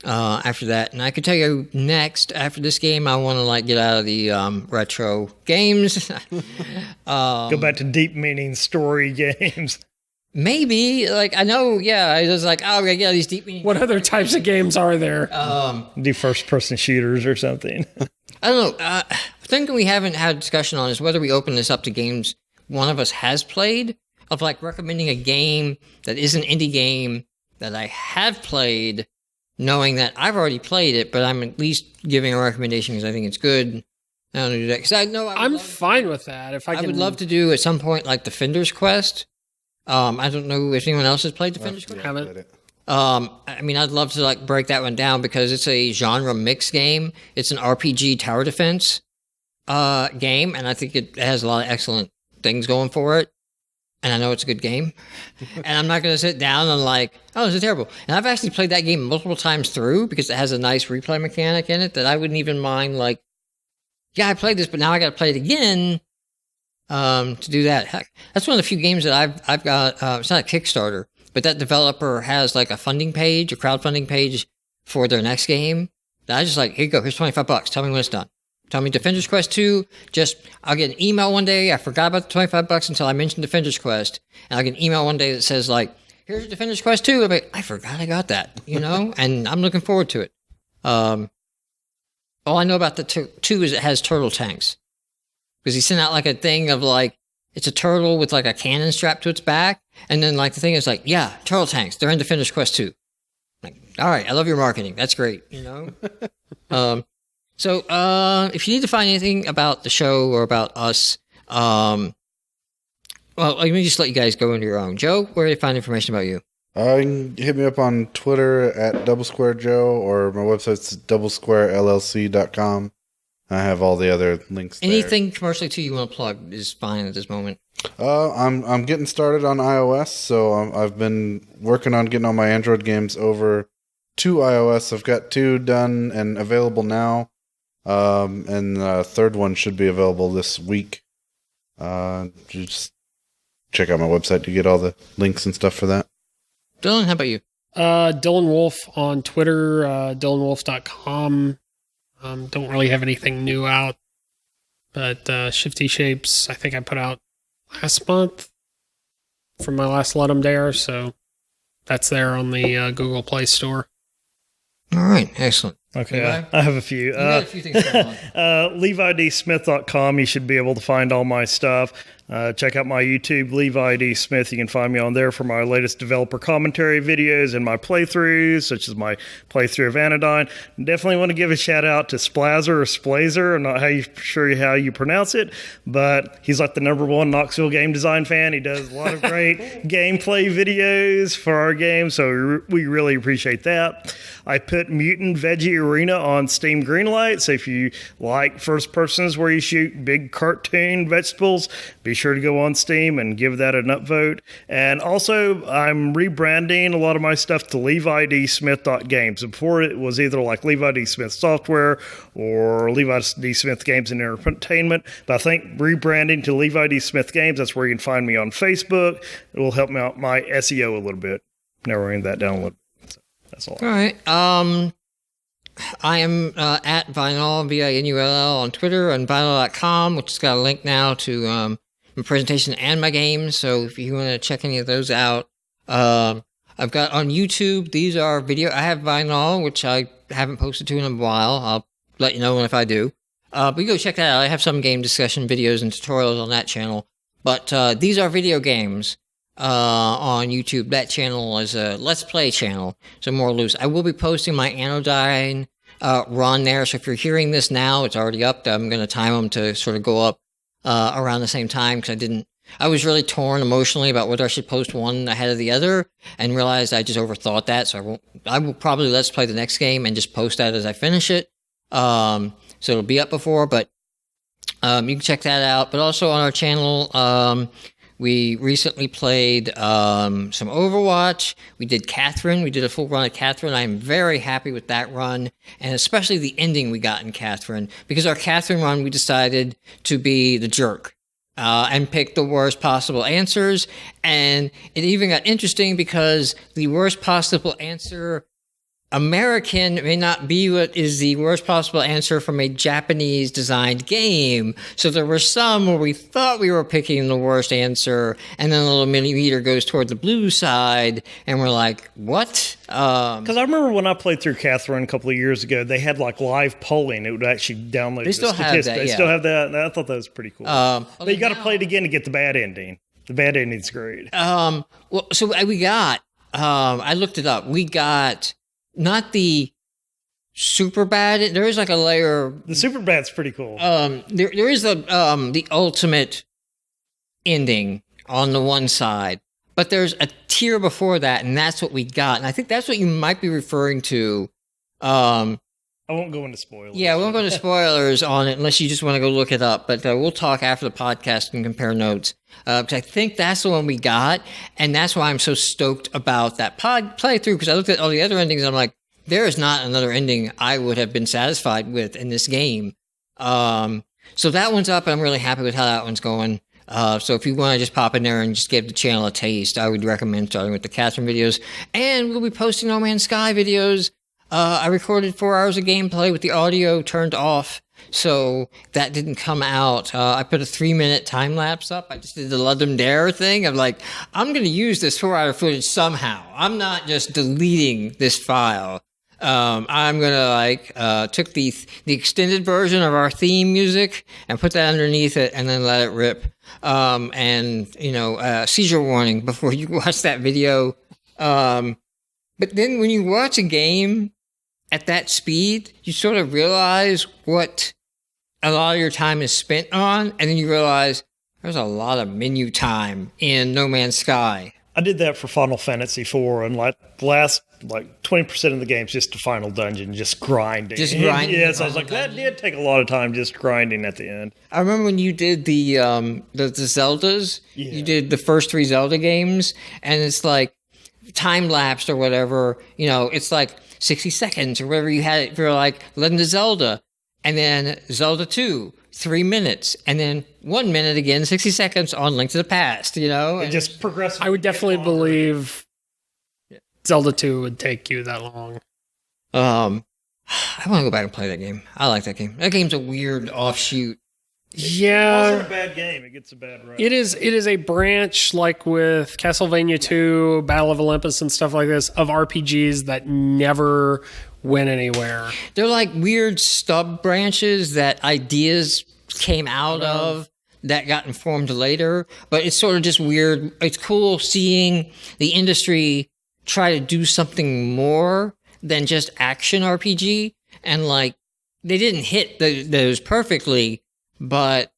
Speaker 1: After that, and I could tell you next after this game, I want to like get out of the retro games.
Speaker 2: Go back to deep meaning story games.
Speaker 1: Maybe I know, I was like, oh, yeah, these deep meaning.
Speaker 3: What other types of games are there?
Speaker 2: Do first person shooters or something.
Speaker 1: I don't know. The thing we haven't had a discussion on is whether we open this up to games one of us has played, of like recommending a game that is an indie game that I have played, knowing that I've already played it, but I'm at least giving a recommendation because I think it's good. I don't do that because I know
Speaker 3: I'm fine with that. If I
Speaker 1: would love to do at some point like Defender's Quest. I don't know if anyone else has played Defender's Quest.
Speaker 3: Haven't.
Speaker 1: I mean, I'd love to like break that one down because it's a genre mix game. It's an RPG tower defense game, and I think it has a lot of excellent things going for it. And I know it's a good game. And I'm not going to sit down and like, oh, this is terrible. And I've actually played that game multiple times through because it has a nice replay mechanic in it that I wouldn't even mind like, yeah, I played this, but now I got to play it again to do that. Heck, that's one of the few games that I've got. It's not a Kickstarter, but that developer has like a funding page, a crowdfunding page for their next game. That I just like, here you go, here's $25. Tell me when it's done. Tell me Defender's Quest 2. I'll get an email one day. I forgot about the $25 until I mentioned Defender's Quest. And I'll get an email one day that says like, here's Defender's Quest 2. I'm like, I forgot I got that, and I'm looking forward to it. All I know about the 2 is it has turtle tanks. Because he sent out like a thing of like, it's a turtle with like a cannon strapped to its back. And then like the thing is like, yeah, turtle tanks. They're in Defender's Quest 2. Like, all right, I love your marketing. That's great, So, if you need to find anything about the show or about us, well, let me just let you guys go into your own. Joe, where do they find information about you?
Speaker 4: You can hit me up on Twitter at DoubleSquareJoe, or my website's doublesquarellc.com. I have all the other links there.
Speaker 1: Anything commercially too you want to plug is fine at this moment.
Speaker 4: I'm getting started on iOS, so I've been working on getting all my Android games over to iOS. I've got 2 done and available now. And the third one should be available this week. Just check out my website to get all the links and stuff for that.
Speaker 1: Dylan, how about you?
Speaker 3: Dylan Wolf on Twitter, dylanwolf.com. Don't really have anything new out, but Shifty Shapes, I think I put out last month from my last Let 'em Dare, so that's there on the Google Play Store.
Speaker 1: All right, excellent.
Speaker 2: Okay,
Speaker 1: Levi?
Speaker 2: I have a few.
Speaker 1: You got a few things going on.
Speaker 2: LeviDSmith.com. You should be able to find all my stuff. Check out my YouTube, Levi D. Smith. You can find me on there for my latest developer commentary videos and my playthroughs, such as my playthrough of Anodyne. Definitely want to give a shout out to Splazer or Splazer. I'm not sure how you pronounce it, but he's like the #1 Knoxville game design fan. He does a lot of great gameplay videos for our game, so we really appreciate that. I put Mutant Veggie Arena on Steam Greenlight, so if you like first persons where you shoot big cartoon vegetables, be sure to go on Steam and give that an upvote. And also, I'm rebranding a lot of my stuff to LeviDSmith.games. Before it was either like Levi D. Smith Software or Levi D. Smith Games and Entertainment, but I think rebranding to Levi D. Smith Games, that's where you can find me on Facebook. It will help me out my SEO a little bit, narrowing that down a little bit. That's all.
Speaker 1: All right. I am at ViNull, ViNull on Twitter, and ViNull.com, which has got a link now to my presentation and my games. So if you want to check any of those out, I've got on YouTube, these are video. I have ViNull, which I haven't posted to in a while. I'll let you know if I do. But you go check that out. I have some game discussion videos and tutorials on that channel. But these are video games. On YouTube. That channel is a Let's Play channel, so more loose. I will be posting my Anodyne run there, so if you're hearing this now, it's already up. I'm going to time them to sort of go up around the same time, because I was really torn emotionally about whether I should post one ahead of the other, and realized I just overthought that, so I will probably Let's Play the next game and just post that as I finish it. So it'll be up before, but you can check that out. But also on our channel, we recently played some Overwatch. We did Catherine. We did a full run of Catherine. I am very happy with that run, and especially the ending we got in Catherine, because our Catherine run, we decided to be the jerk and pick the worst possible answers. And it even got interesting because the worst possible answer American may not be what is the worst possible answer from a Japanese designed game. So there were some where we thought we were picking the worst answer, and then a little mini meter goes toward the blue side, and we're like, what?
Speaker 2: Because I remember when I played through Catherine a couple of years ago, they had like live polling. It would actually download
Speaker 1: They still have that,
Speaker 2: They
Speaker 1: yeah.
Speaker 2: still have that. And I thought that was pretty cool. But you got to play it again to get the bad ending. The bad ending's great.
Speaker 1: Well, so we got, I looked it up. We got not the super bad. There is like a layer.
Speaker 2: The super bad's pretty cool.
Speaker 1: There is the ultimate ending on the one side, but there's a tier before that, and that's what we got. And I think that's what you might be referring to.
Speaker 2: I won't go into spoilers.
Speaker 1: Yeah, we won't go into spoilers on it unless you just want to go look it up. But we'll talk after the podcast and compare notes. Because I think that's the one we got, and that's why I'm so stoked about that playthrough, because I looked at all the other endings and I'm like, there is not another ending I would have been satisfied with in this game. So that one's up, and I'm really happy with how that one's going. So if you want to just pop in there and just give the channel a taste, I would recommend starting with the Catherine videos. And we'll be posting No Man's Sky videos. I recorded 4 hours of gameplay with the audio turned off, so that didn't come out. I put a 3-minute time lapse up. I just did the Ludum Dare thing. I'm like, I'm going to use this 4-hour footage somehow. I'm not just deleting this file. I'm going to took the extended version of our theme music and put that underneath it and then let it rip. Seizure warning before you watch that video. But then when you watch a game at that speed, you sort of realize what a lot of your time is spent on, and then you realize there's a lot of menu time in No Man's Sky.
Speaker 2: I did that for Final Fantasy IV, and like the last 20% of the game's just the final dungeon, just grinding.
Speaker 1: Just grinding.
Speaker 2: Yeah, so I was like, that did take a lot of time just grinding at the end.
Speaker 1: I remember when you did the Zeldas,
Speaker 2: Yeah.
Speaker 1: You did the first 3 Zelda games, and it's like time lapsed or whatever, it's like 60 seconds or whatever you had it for like Legend of Zelda, and then Zelda 2, 3 minutes, and then 1 minute again, 60 seconds on Link to the Past,
Speaker 2: It just progressively.
Speaker 3: I would definitely
Speaker 2: gets longer.
Speaker 3: believe Zelda 2 would take you that long.
Speaker 1: I want to go back and play that game. I like that game. That game's a weird offshoot
Speaker 2: It wasn't a bad game. It gets a bad rap.
Speaker 3: It is a branch, like with Castlevania 2, Battle of Olympus, and stuff like this, of RPGs that never went anywhere.
Speaker 1: They're like weird stub branches that ideas came out of that got informed later, but it's sort of just weird. It's cool seeing the industry try to do something more than just action RPG, and like they didn't hit those perfectly, but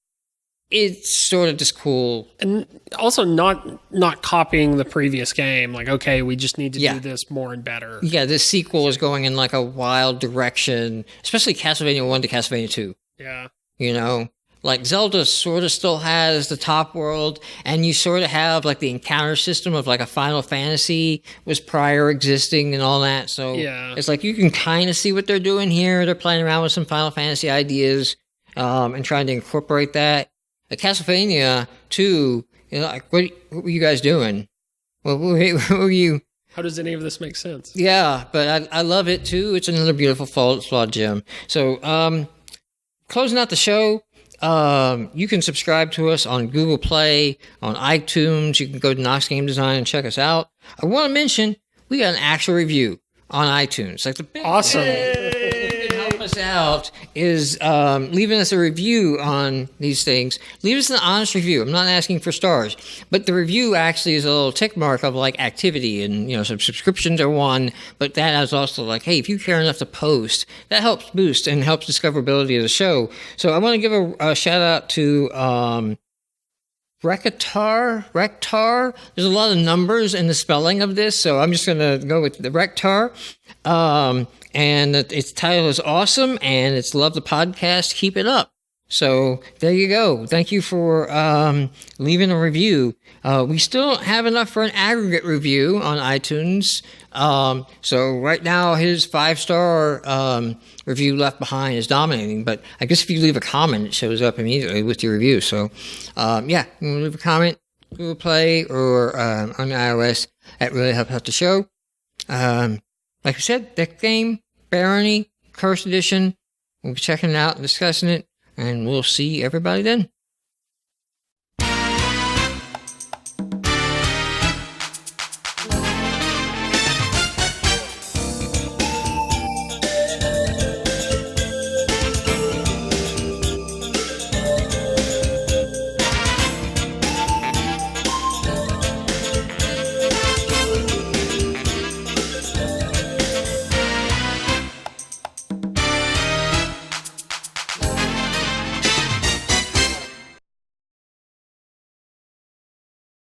Speaker 1: it's sort of just cool.
Speaker 3: And also not copying the previous game. Like, okay, we just need to do this more and better.
Speaker 1: Yeah, this sequel is going in like a wild direction, especially Castlevania 1 to Castlevania 2.
Speaker 3: Yeah.
Speaker 1: You know, like Zelda sort of still has the top world, and you sort of have like the encounter system of like a Final Fantasy was prior existing and all that. So it's like you can kind of see what they're doing here. They're playing around with some Final Fantasy ideas and trying to incorporate that. At Castlevania 2, you know, like, what were you guys doing? What were you?
Speaker 3: How does any of this make sense?
Speaker 1: Yeah, but I love it too. It's another beautiful flawed gem. So, closing out the show, you can subscribe to us on Google Play, on iTunes. You can go to Knox Game Design and check us out. I want to mention we got an actual review on iTunes. Like the big
Speaker 3: awesome.
Speaker 1: Thing that can help us out is leaving us a review on these things. Leave us an honest review. I'm not asking for stars, but the review actually is a little tick mark of like activity, and you know, some subscriptions are one, but that is also like, hey, if you care enough to post, that helps boost and helps discoverability of the show. So I want to give a shout out to Rectar. There's a lot of numbers in the spelling of this, so I'm just going to go with the Rectar. And its title is awesome, and it's love the podcast. Keep it up. So there you go. Thank you for leaving a review. We still don't have enough for an aggregate review on iTunes. So right now his 5-star review left behind is dominating, but I guess if you leave a comment, it shows up immediately with your review. So you can leave a comment, Google Play or on iOS. That really helps out the show. Like I said, that game, Barony, Curse Edition, we'll be checking it out and discussing it, and we'll see everybody then.